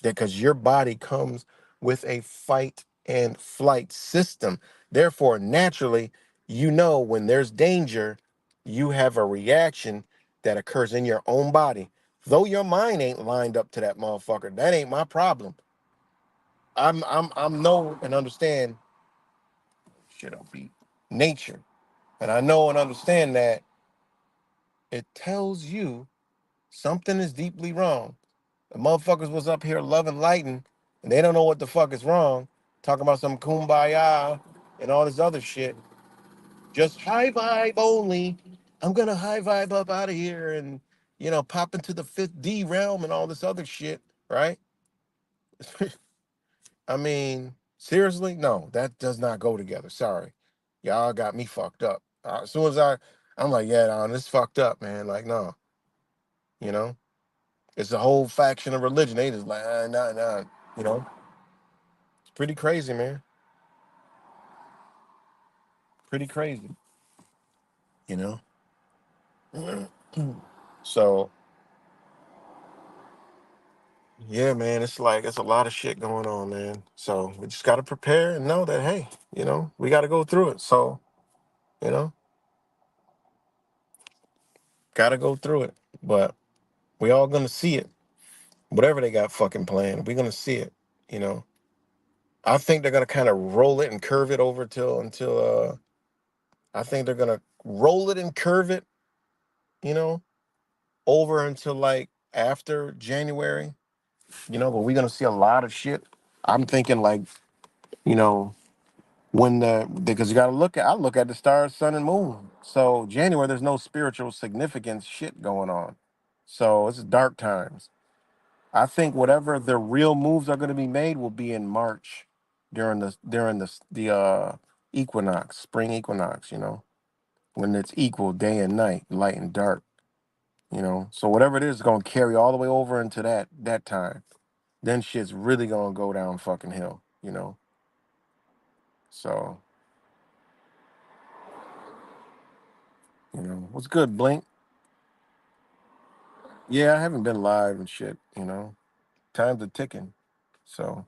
Because your body comes with a fight and flight system. Therefore, naturally, when there's danger, you have a reaction that occurs in your own body. Though your mind ain't lined up to that motherfucker, that ain't my problem. I'm know and understand shit on beat nature. And I know and understand that it tells you something is deeply wrong. The motherfuckers was up here loving lighting, and they don't know what the fuck is wrong, talking about some kumbaya and all this other shit. Just high vibe only. I'm gonna high vibe up out of here and pop into the fifth D realm and all this other shit, right? I mean, seriously, no, that does not go together. Sorry, y'all got me fucked up. As soon as I'm like, yeah, nah, this fucked up, man. Like, no, you know, it's a whole faction of religion. They just like, nah, nah, you know, it's pretty crazy, man. Pretty crazy, you know. So yeah, man, it's like it's a lot of shit going on, man. So we just got to prepare and know that hey, we got to go through it. So you know, got to go through it. But we all gonna see it. Whatever they got fucking planned, we're gonna see it. You know, I think they're gonna kind of roll it and curve it over till until I think they're gonna roll it and curve it, you know, over until like after January. But we're gonna see a lot of shit. I'm thinking like, you know, when because you gotta I look at the stars, sun, and moon. So January, there's no spiritual significance shit going on. So it's dark times. I think whatever the real moves are going to be made will be in March during the equinox, spring equinox. When it's equal day and night, light and dark. So whatever it is going to carry all the way over into that time. Then shit's really going to go down fucking hill. So what's good, Blink? Yeah, I haven't been live and shit. Time's a ticking. So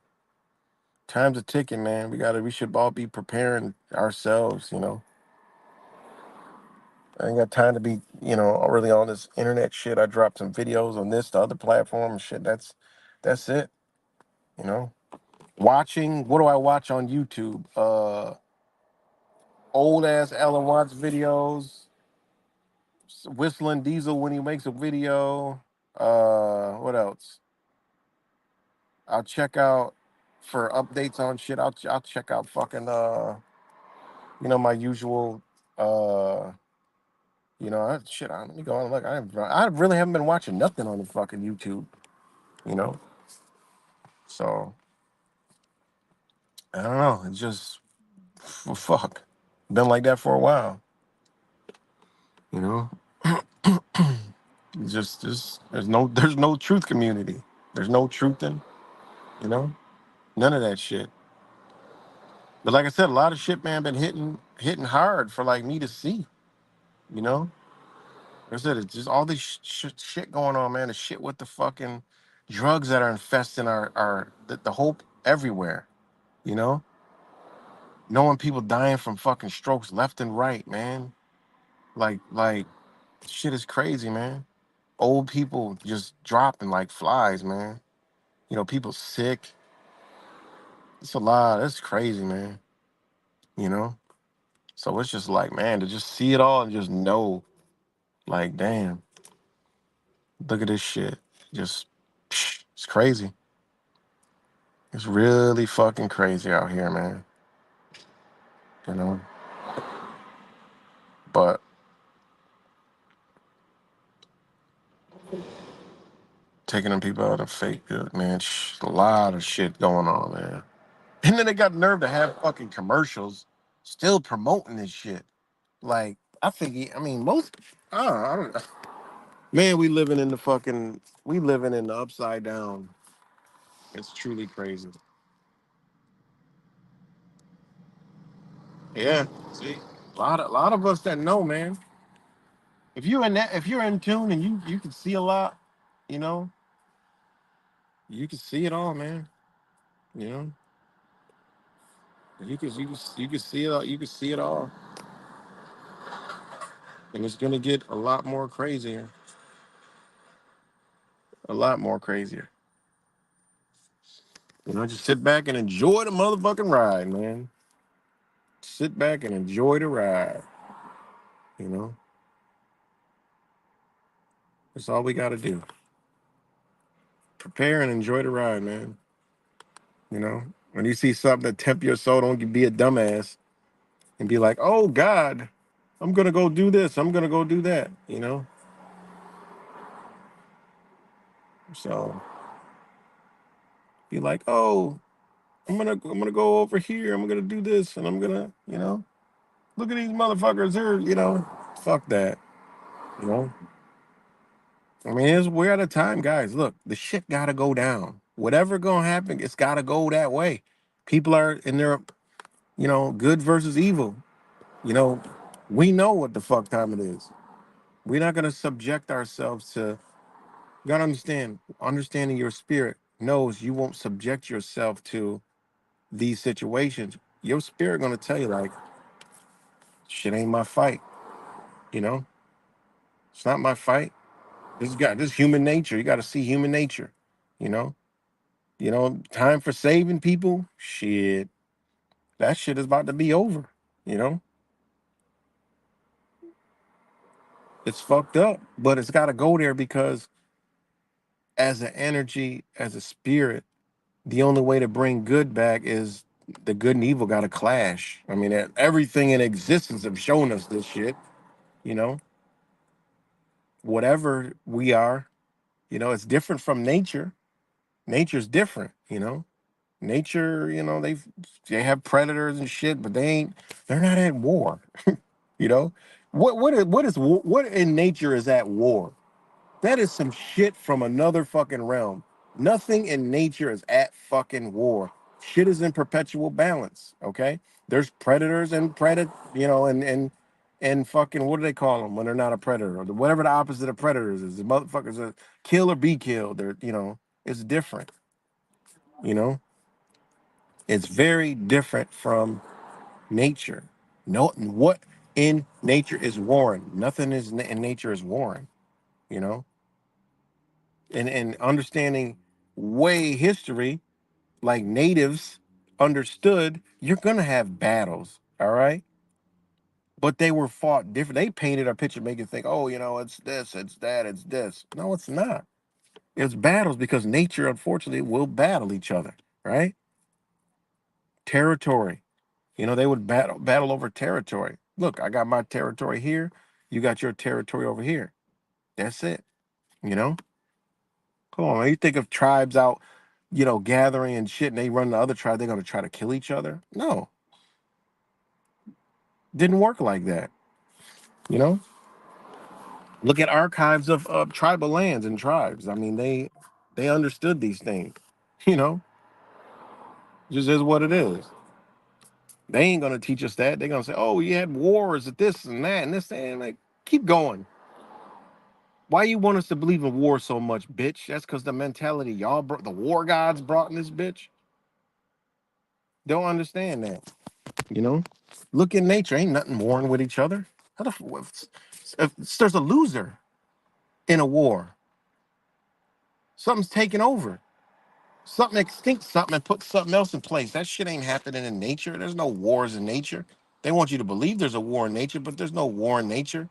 time's a ticking, man. We should all be preparing ourselves, you know. I ain't got time to be, you know, really on this internet shit. I dropped some videos on this, the other platform and shit. That's it, you know. Watching, what do I watch on YouTube? Old ass Ellen Watts videos, Whistling Diesel when he makes a video. What else? I'll check out for updates on shit. I'll check out fucking you know, my usual you know, shit. Let me go and look. I really haven't been watching nothing on the fucking YouTube, you know. So I don't know. It's just fuck. Been like that for a while, you know. It's just there's no truth community. There's no truth in, you know, none of that shit. But like I said, a lot of shit, man, been hitting hard for like me to see, you know. Like I said, it's just all this shit going on, man. The shit with the fucking drugs that are infesting the hope everywhere, you know. Knowing people dying from fucking strokes left and right, man. Like shit is crazy, man. Old people just dropping like flies, man. You know, people sick. It's a lot. That's crazy, man. You know? So it's just like, man, to just see it all and just know, like, damn, look at this shit. Just, it's crazy. It's really fucking crazy out here, man. You know? But taking them people out of fake good, man, a lot of shit going on, man. And then they got nerve to have fucking commercials still promoting this shit. Like, I think, I mean, I don't know. Man, we living in the upside down. It's truly crazy. Yeah, see, a lot of us that know, man. If you're in tune and you can see a lot, you know, you can see it all, man. You know, you can see it all. You can see it all, and it's gonna get a lot more crazier, a lot more crazier. You know, just sit back and enjoy the motherfucking ride, man. Sit back and enjoy the ride. You know, that's all we got to do. Prepare and enjoy the ride, man. You know, when you see something that tempt your soul, don't be a dumbass and be like, "Oh God, I'm gonna go do this. I'm gonna go do that." You know. So be like, "Oh, I'm gonna go over here. I'm gonna do this, and I'm gonna, you know, look at these motherfuckers here. You know, fuck that. You know. I mean, we're at a time, guys. Look, the shit gotta go down. Whatever gonna happen, it's gotta go that way. People are in their, you know, good versus evil. You know, we know what the fuck time it is. We're not gonna subject ourselves to. You gotta understand. Understanding your spirit knows you won't subject yourself to these situations. Your spirit gonna tell you like, shit ain't my fight. You know, it's not my fight. This human nature. You got to see human nature. You know. You know, time for saving people. Shit, that shit is about to be over. You know, it's fucked up, but it's got to go there because as an energy, as a spirit, the only way to bring good back is the good and evil got to clash. I mean, everything in existence have shown us this shit. You know, whatever we are, you know, it's different from nature. Nature's different. You know, nature. You know, they have predators and shit, but they're not at war. You know, what in nature is at war? That is some shit from another fucking realm. Nothing in nature is at fucking war. Shit is in perpetual balance. Okay, there's predators and you know, and fucking what do they call them when they're not a predator or whatever the opposite of predators is? The motherfuckers are kill or be killed. They're, you know, it's different. You know, it's very different from nature. No, what in nature is warring. Nothing is in nature is warring. You know, and understanding way history, like natives understood, you're gonna have battles. All right, but they were fought different. They painted a picture, make you think, oh, you know, it's this, it's that, it's this. No, it's not. It's battles because nature, unfortunately, will battle each other. Right? Territory. You know, they would battle over territory. Look, I got my territory here. You got your territory over here. That's it. You know, come on, man. You think of tribes out, you know, gathering and shit, and they run the other tribe, they're gonna try to kill each other? No, didn't work like that. You know, look at archives of tribal lands and tribes. I mean, they understood these things. You know, just is what it is. They ain't gonna teach us that. They're gonna say, "Oh, you had wars at this and that and this and like." Keep going. Why you want us to believe in war so much, bitch? That's because the mentality y'all brought, the war gods brought in this bitch. Don't understand that. You know, look in nature. Ain't nothing warring with each other. How the if there's a loser in a war, something's taken over. Something extinct something and put something else in place. That shit ain't happening in nature. There's no wars in nature. They want you to believe there's a war in nature, but there's no war in nature.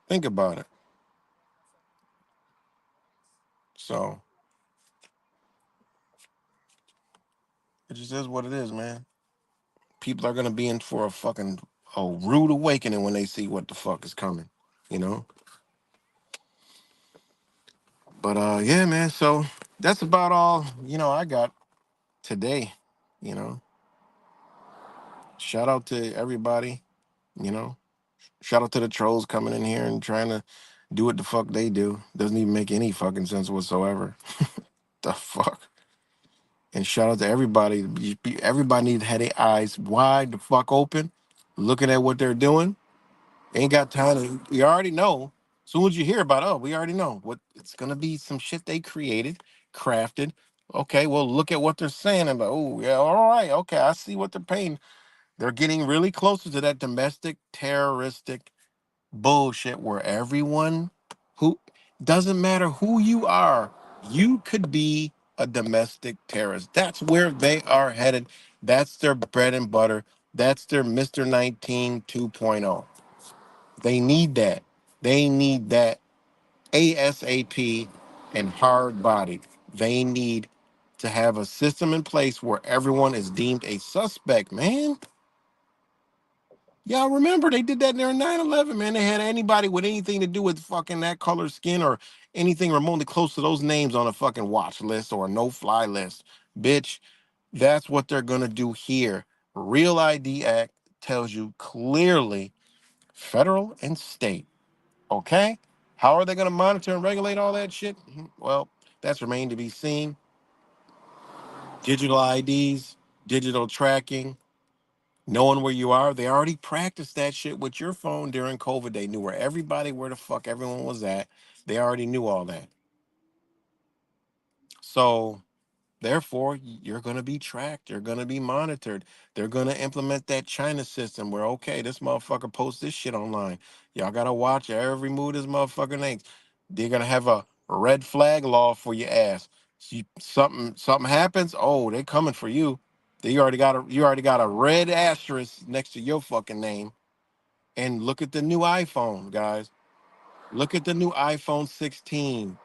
Think about it. So it just is what it is, man. People are gonna be in for a rude awakening when they see what the fuck is coming, you know. But yeah, man. So that's about all I got today. You know, shout out to everybody. You know, shout out to the trolls coming in here and trying to do what the fuck they do. Doesn't even make any fucking sense whatsoever. The fuck. And shout out to everybody. Everybody needs to have their eyes wide the fuck open, looking at what they're doing. Ain't got time to. You already know. Soon as you hear about, oh, we already know what it's gonna be. Some shit they created, crafted. Okay, well, look at what they're saying about. Oh, yeah, all right, okay, I see what they're paying. They're getting really closer to that domestic terroristic bullshit where everyone who doesn't matter who you are, you could be a domestic terrorist. That's where they are headed. That's their bread and butter. That's their Mr. 19 2.0. They need that. They need that ASAP and hard bodied. They need to have a system in place where everyone is deemed a suspect, man. Y'all remember they did that during 9/11, man. They had anybody with anything to do with fucking that color skin or anything remotely close to those names on a fucking watch list or a no-fly list. Bitch, that's what they're gonna do here. Real ID Act tells you clearly federal and state. Okay. How are they going to monitor and regulate all that shit? Well, that's remained to be seen. Digital IDs, digital tracking, knowing where you are. They already practiced that shit with your phone during COVID. They knew where the fuck everyone was at. They already knew all that. So therefore, you're going to be tracked. You're going to be monitored. They're going to implement that China system where, okay, this motherfucker posts this shit online. Y'all got to watch every move this motherfucker makes. They're going to have a red flag law for your ass. Something happens, oh, they coming for you. You already got a red asterisk next to your fucking name. And look at the new iPhone, guys. Look at the new iPhone 16.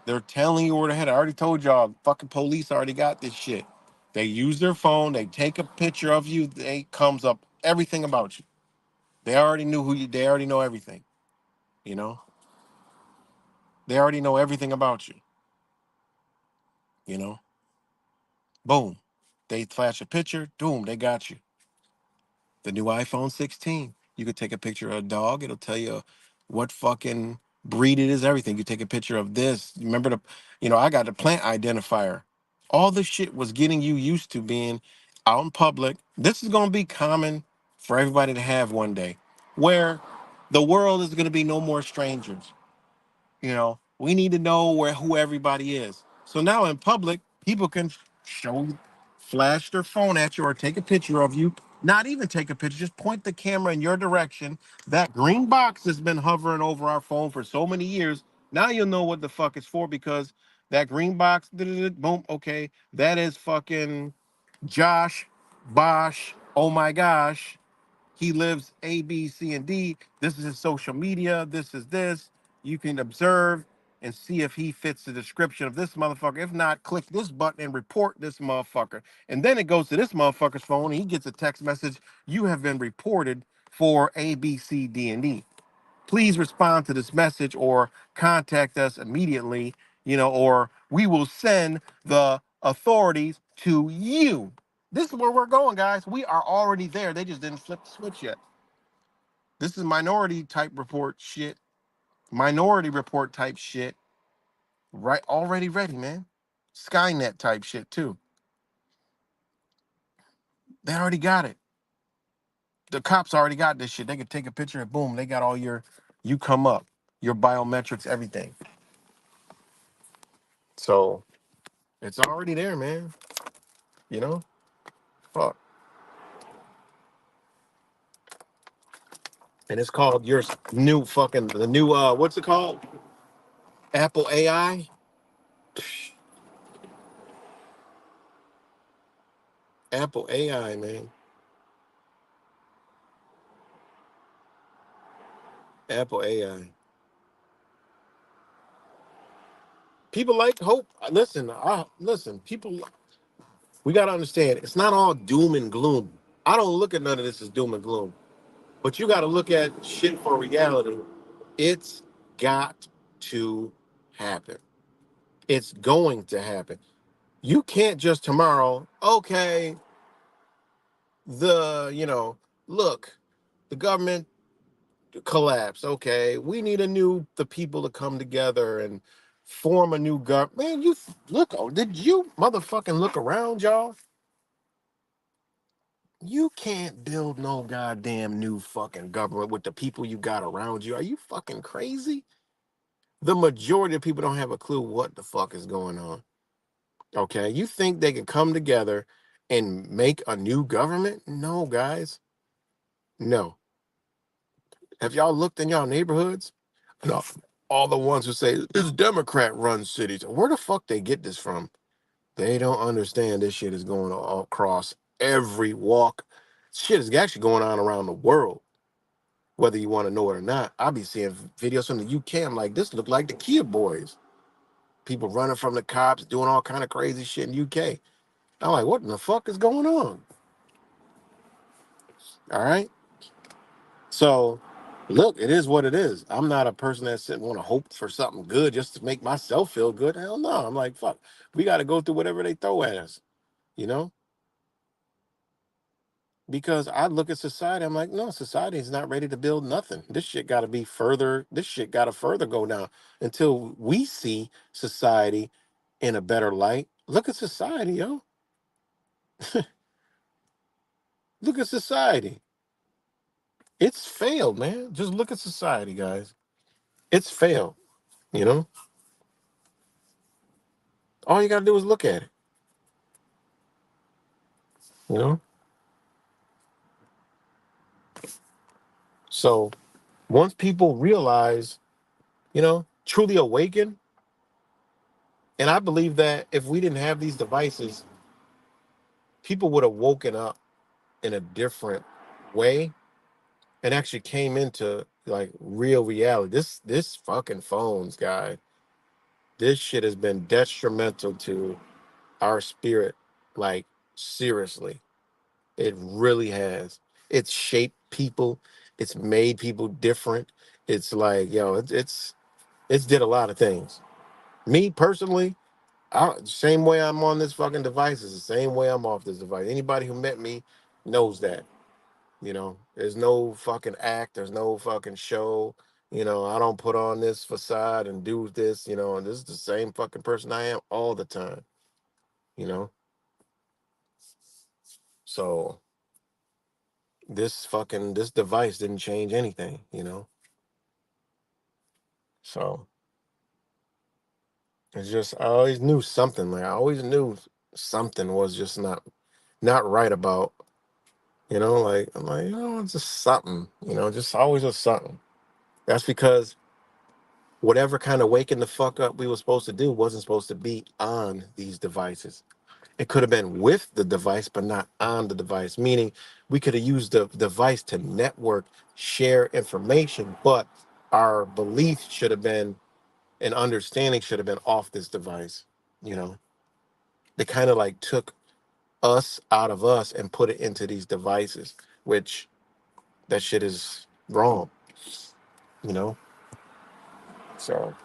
They're telling you where to head. I already told y'all, fucking police already got this shit. They use their phone, they take a picture of you, they comes up everything about you. They already knew they already know everything, you know? They already know everything about you, you know? Boom. They flash a picture, boom, they got you. The new iPhone 16. You could take a picture of a dog. It'll tell you what fucking breed it is, everything. You take a picture of this. Remember I got the plant identifier. All this shit was getting you used to being out in public. This is going to be common for everybody to have one day where the world is going to be no more strangers. You know, we need to know who everybody is. So now in public, people can show, flash their phone at you or take a picture of you. Not even take a picture, just point the camera in your direction. That green box has been hovering over our phone for so many years. Now you'll know what the fuck it's for because that green box, boom, okay, that is fucking Josh Bosch. Oh my gosh, he lives A, B, C, and D. This is his social media. This is this. You can observe and see if he fits the description of this motherfucker. If not, click this button and report this motherfucker. And then it goes to this motherfucker's phone and he gets a text message. You have been reported for A, B, C, D, and D. Please respond to this message or contact us immediately, or we will send the authorities to you. This is where we're going, guys. We are already there. They just didn't flip the switch yet. This is minority type report shit, minority report type shit, right? Already ready, man. Skynet type shit, too. They already got it. The cops already got this shit. They could take a picture and boom, they got all you come up, your biometrics, everything. So it's already there, man. You know? Fuck. And it's called your new fucking, the new, what's it called? Apple AI? Apple AI, man. Apple AI. People like hope. Listen. People, we gotta understand. It's not all doom and gloom. I don't look at none of this as doom and gloom. But you gotta look at shit for reality. It's got to happen. It's going to happen. You can't just tomorrow. Okay, look, the government collapse. Okay, we need the people to come together and form a new government. Man, look. Oh, did you motherfucking look around, y'all? You can't build no goddamn new fucking government with the people you got around you. Are you fucking crazy? The majority of people don't have a clue what the fuck is going on. Okay, you think they can come together and make a new government? No, guys. No. Have y'all looked in y'all neighborhoods? No. All the ones who say it's Democrat run cities. Where the fuck they get this from? They don't understand this shit is going all across every walk. Shit is actually going on around the world, whether you want to know it or not. I be seeing videos from the UK. I'm like, this look like the Kia boys. People running from the cops, doing all kind of crazy shit in UK. I'm like, what in the fuck is going on? All right. So, look, it is what it is. I'm not a person that want to hope for something good just to make myself feel good. Hell no. I'm like, fuck. We got to go through whatever they throw at us, you know? Because I look at society, I'm like, no, society is not ready to build nothing. This shit got to be further. This shit got to further go down until we see society in a better light. Look at society, yo. Look at society. It's failed, man. Just look at society, guys. It's failed, you know? All you got to do is look at it, you know? So once people realize, truly awaken, and I believe that if we didn't have these devices, people would have woken up in a different way and actually came into like real reality. This fucking phones, guy. This shit has been detrimental to our spirit, like seriously. It really has. It's shaped people. It's made people different. It's like, it's did a lot of things. Me personally, same way I'm on this fucking device is the same way I'm off this device. Anybody who met me knows that. There's no fucking act. There's no fucking show. I don't put on this facade and do this. And this is the same fucking person I am all the time. You know. So this device didn't change anything. So It's just I always knew something. Like I always knew something was just not right about. Like I'm like, it's just something. Just always was something. That's because whatever kind of waking the fuck up we were supposed to do wasn't supposed to be on these devices. It could have been with the device, but not on the device. Meaning, we could have used the device to network, share information, but our belief should have been and understanding should have been off this device. You know, they kind of like took us out of us and put it into these devices, which that shit is wrong. You know, so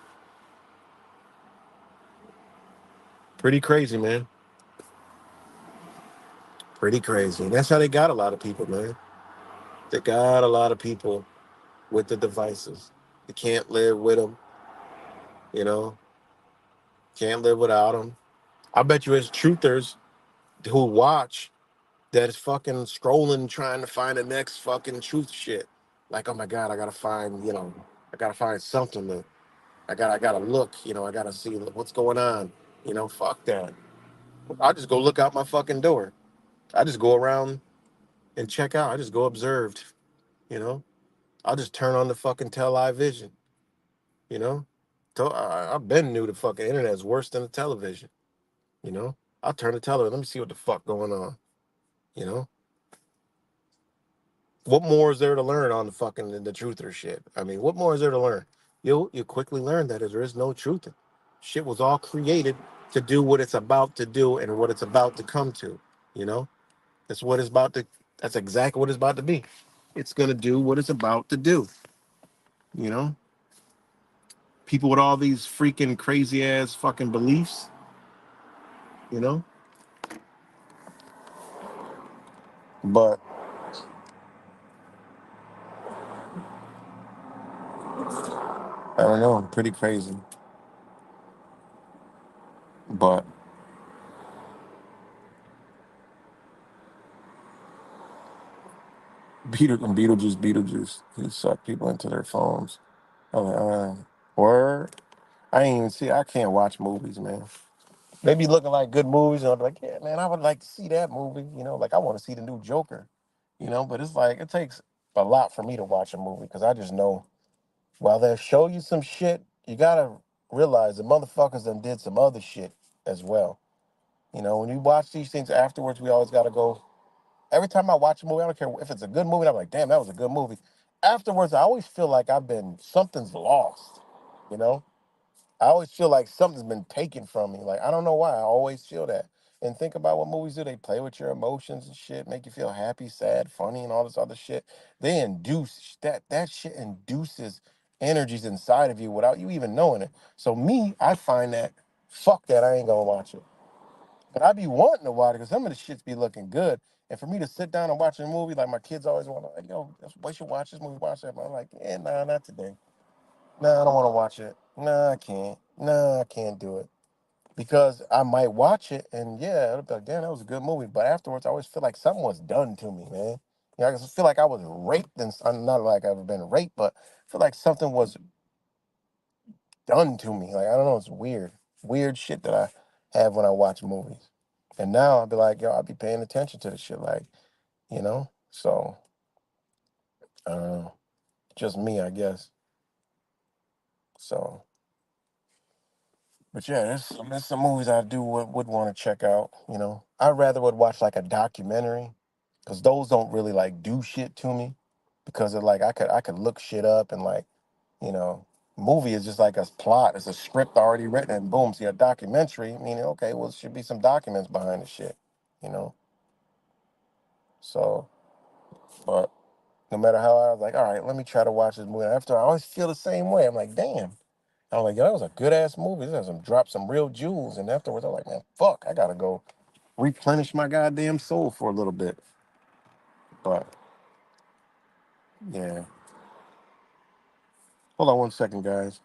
pretty crazy, man. Pretty crazy. And that's how they got a lot of people, man. They got a lot of people with the devices. You can't live with them. You know, can't live without them. I bet you, as truthers who watch, that is fucking scrolling trying to find the next fucking truth shit. Like, oh my god, I gotta find, I gotta find something to. I gotta look. I gotta see what's going on. Fuck that. I just go look out my fucking door. I just go around and check out. I just go observed. You know, I'll just turn on the fucking television. You know, I've been knew the fucking internet is worse than the television. You know, I'll turn the television. Let me see what the fuck going on. You know, what more is there to learn on the truther shit? I mean, what more is there to learn? You quickly learn that there is no truth. Shit was all created to do what it's about to do and what it's about to come to. You know, that's what it's about to. That's exactly what it's about to be. It's gonna do what it's about to do. You know, people with all these freaking crazy ass fucking beliefs. You know, but I don't know. Pretty crazy. But Beetlejuice. He sucked people into their phones. I'm like, word. I ain't even see. I can't watch movies, man. They be looking like good movies, and I'm like, yeah, man, I would like to see that movie. Like I want to see the new Joker. But it's like it takes a lot for me to watch a movie because I just know while they show you some shit, you gotta realize the motherfuckers done did some other shit as well. When you watch these things afterwards, we always gotta go. Every time I watch a movie, I don't care if it's a good movie. I'm like, damn, that was a good movie. Afterwards, I always feel like something's lost. You know, I always feel like something's been taken from me. Like I don't know why. I always feel that. And think about what movies do. They play with your emotions and shit, make you feel happy, sad, funny, and all this other shit. They induce that shit induces energies inside of you without you even knowing it. So me, I find that fuck that. I ain't gonna watch it. But I be wanting to watch it because some of the shits be looking good. And for me to sit down and watch a movie, like my kids always want to, like, yo, we should watch this movie, watch that. But I'm like, yeah, nah, not today. Nah, I don't want to watch it. Nah, I can't. Nah, I can't do it. Because I might watch it and yeah, it'll be like, damn, that was a good movie. But afterwards, I always feel like something was done to me, man. I just feel like I was raped. And I'm not like I've ever been raped, but I feel like something was done to me. Like, I don't know, it's weird. Weird shit that I have when I watch movies. And now I'll be like, yo, I'll be paying attention to the shit, like, So, uh, just me, I guess. So, but yeah, there's some movies I would want to check out. I rather would watch like a documentary, because those don't really like do shit to me, because of like I could look shit up and like you know, movie is just like a plot, it's a script already written, and boom. See, a documentary, meaning okay, well, there should be some documents behind the shit, you know. So, but no matter how I was like, all right, let me try to watch this movie. After I always feel the same way. I'm like, damn. I'm like, yo, that was a good ass movie. This has dropped some real jewels. And afterwards, I'm like, man, fuck, I gotta go replenish my goddamn soul for a little bit. But yeah, hold on one second, guys.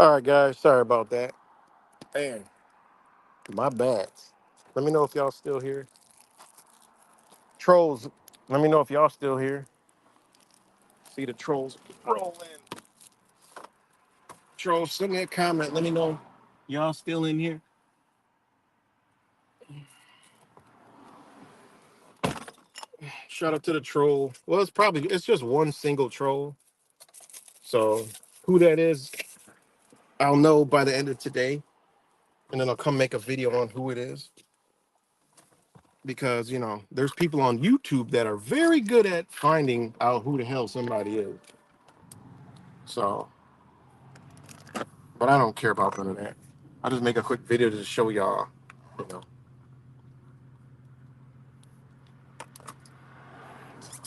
All right, guys. Sorry about that. Man, my bad. Let me know if y'all still here. Trolls, let me know if y'all still here. See the trolls rolling. Trolls, send me a comment. Let me know y'all still in here. Shout out to the troll. Well, it's just one single troll. So who that is, I'll know by the end of today. And then I'll come make a video on who it is. Because, there's people on YouTube that are very good at finding out who the hell somebody is. So, but I don't care about none of that. I'll just make a quick video to show y'all, you know,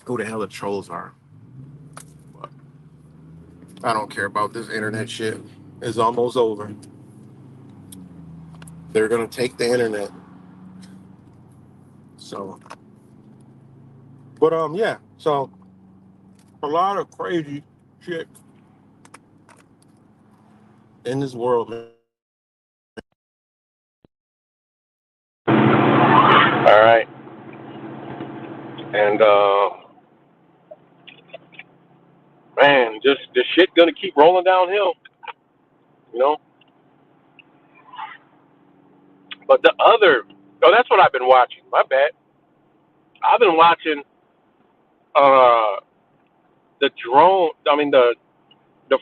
who the hell the trolls are. But I don't care about this internet shit. It's almost over. They're gonna take the internet. So, but yeah. So a lot of crazy shit in this world, man. All right, and man, just the shit gonna keep rolling downhill, you know. But that's what I've been watching. My bad. I've been watching the drone. I mean the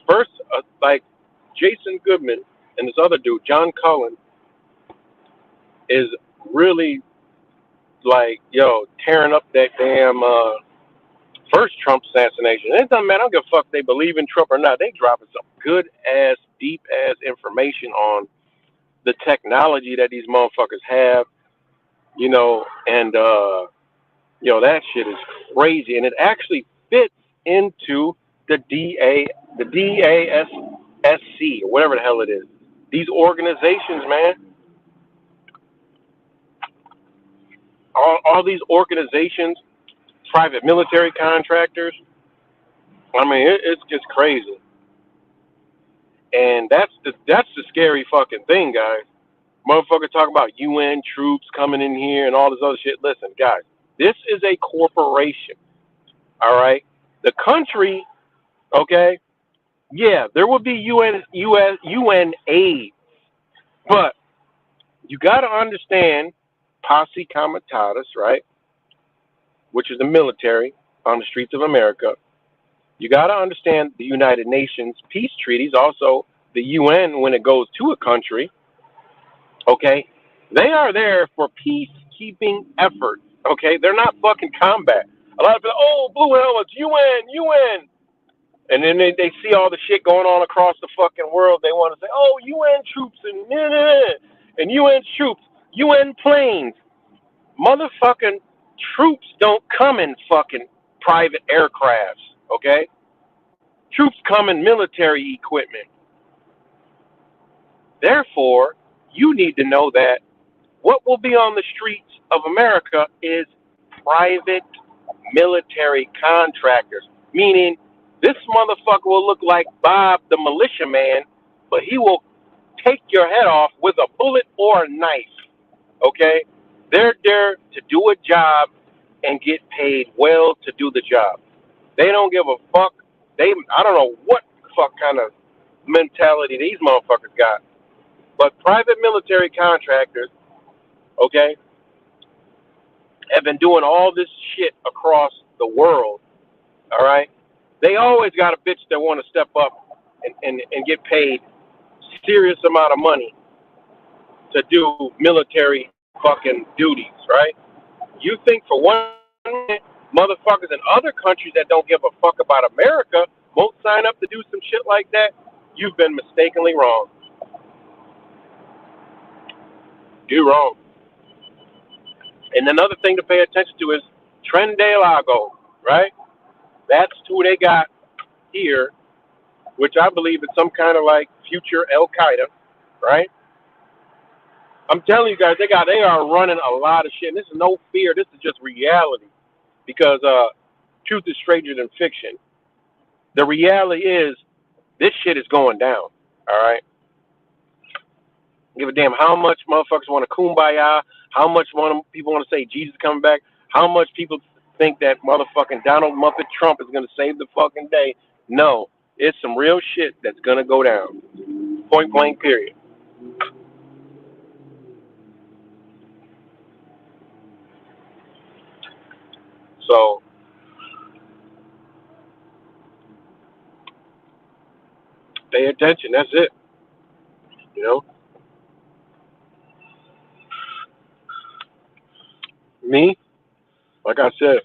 first like Jason Goodman and this other dude, John Cullen, is really like tearing up that damn first Trump assassination. It doesn't matter. I don't give a fuck if they believe in Trump or not. They dropping some good ass, deep ass information on the technology that these motherfuckers have, and that shit is crazy, and it actually fits into the DASSC or whatever the hell it is. These organizations, man, all these organizations, private military contractors. I mean, it's just crazy, and that's the scary fucking thing, guys. Motherfucker talk about UN troops coming in here and all this other shit. Listen, guys, this is a corporation. All right, the country. Okay, yeah, there will be UN aid, but you got to understand posse comitatus, right? Which is the military on the streets of America. You got to understand the United Nations peace treaties, also the UN when it goes to a country. Okay, they are there for peacekeeping efforts. Okay, they're not fucking combat. A lot of people, blue helmets, UN. And then they see all the shit going on across the fucking world. They want to say, UN troops and UN troops, UN planes. Motherfucking troops don't come in fucking private aircrafts, okay? Troops come in military equipment. Therefore, you need to know that what will be on the streets of America is private military contractors, meaning this motherfucker will look like Bob the militiaman, but he will take your head off with a bullet or a knife, okay? They're there to do a job and get paid well to do the job. They don't give a fuck. I don't know what fuck kind of mentality these motherfuckers got. But private military contractors, okay, have been doing all this shit across the world, all right? They always got a bitch that want to step up and get paid serious amount of money to do military fucking duties, right? You think for one minute, motherfuckers in other countries that don't give a fuck about America won't sign up to do some shit like that? You've been mistakenly wrong. You're wrong. And another thing to pay attention to is Tren de Lago, right? That's who they got here, which I believe is some kind of like future Al Qaeda, right? I'm telling you guys, they are running a lot of shit. And this is no fear. This is just reality, because truth is stranger than fiction. The reality is this shit is going down. All right. Give a damn how much motherfuckers want to kumbaya, how much people want to say Jesus coming back, how much people think that motherfucking Donald Muppet Trump is going to save the fucking day. No, it's some real shit that's going to go down. Point blank, period. So, pay attention. That's it. You know? Me, like I said,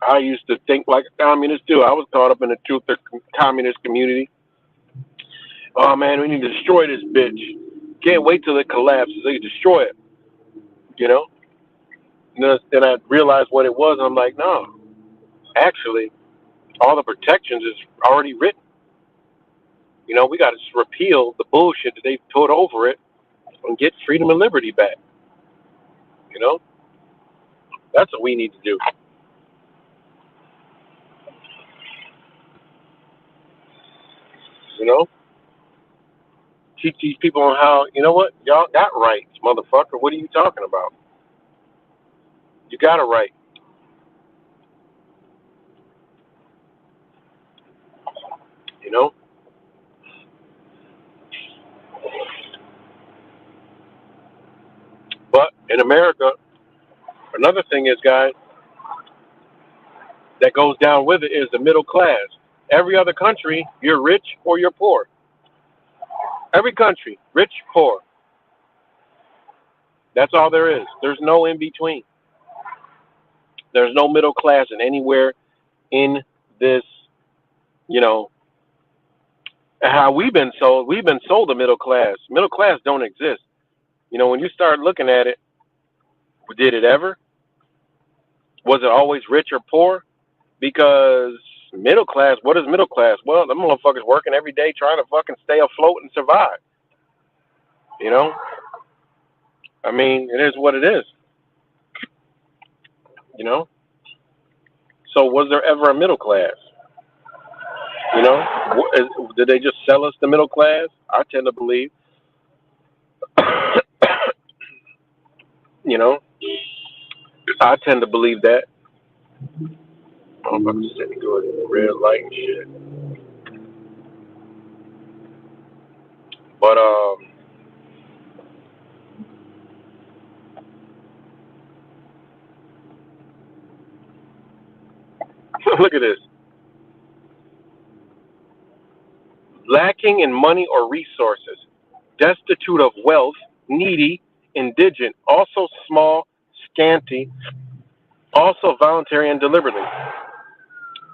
I used to think like a communist too. I was caught up in the truth of communist community. Oh man, we need to destroy this bitch. Can't wait till it collapses. They destroy it. You know? And then I realized what it was. And I'm like, no, actually, all the protections is already written. You know, we got to just repeal the bullshit that they put over it and get freedom and liberty back. You know? That's what we need to do. You know? Teach these people on how, you know what? Y'all got rights, motherfucker. What are you talking about? You got a right. You know? But in America, another thing is, guys, that goes down with it is the middle class. Every other country, you're rich or you're poor. Every country, rich, poor. That's all there is. There's no in between. There's no middle class in anywhere in this, you know, how we've been sold. We've been sold the middle class. Middle class don't exist. You know, when you start looking at it, did it ever? Was it always rich or poor? Because middle class, what is middle class? Well, them motherfuckers working every day trying to fucking stay afloat and survive. You know? I mean, it is what it is. You know? So was there ever a middle class? You know? Did they just sell us the middle class? I tend to believe. You know? I tend to believe that. Motherfuckers sitting good in the red light and shit. But look at this. Lacking in money or resources, destitute of wealth, needy, indigent, also small, scanty, also voluntary and deliberately,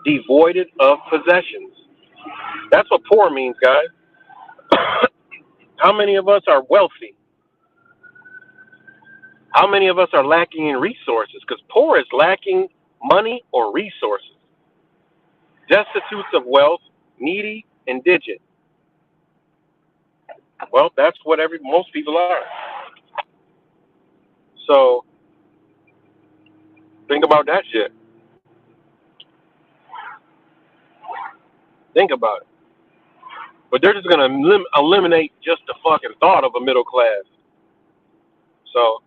devoided of possessions. That's what poor means, guys. How many of us are wealthy? How many of us are lacking in resources? Because poor is lacking money or resources. Destitute of wealth, needy, indigent. Well, that's what most people are. So think about that shit. Think about it. But they're just gonna eliminate just the fucking thought of a middle class. So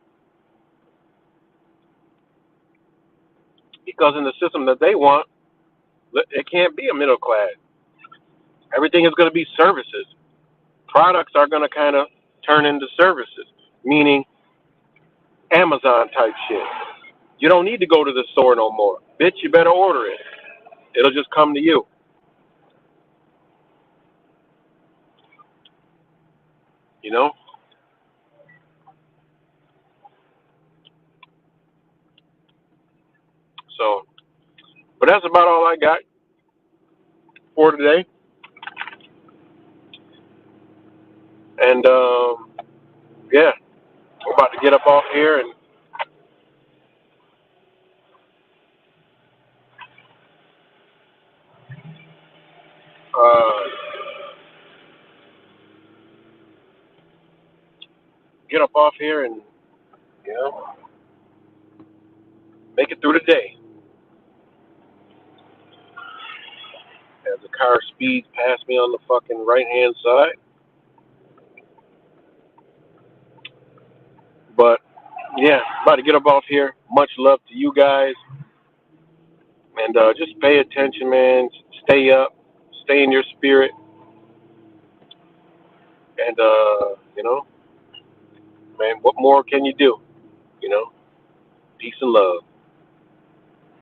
because in the system that they want, it can't be a middle class. Everything is going to be services. Products are going to kind of turn into services, meaning Amazon type shit. You don't need to go to the store no more. Bitch, you better order it. It'll just come to you. You know? So, but that's about all I got for today. And, yeah, we're about to get up off here and you know, make it through the day. As a car speeds past me on the fucking right hand side. But yeah, about to get up off here. Much love to you guys, and just pay attention, man. Stay up, stay in your spirit, and you know, man, what more can you do? You know, peace and love.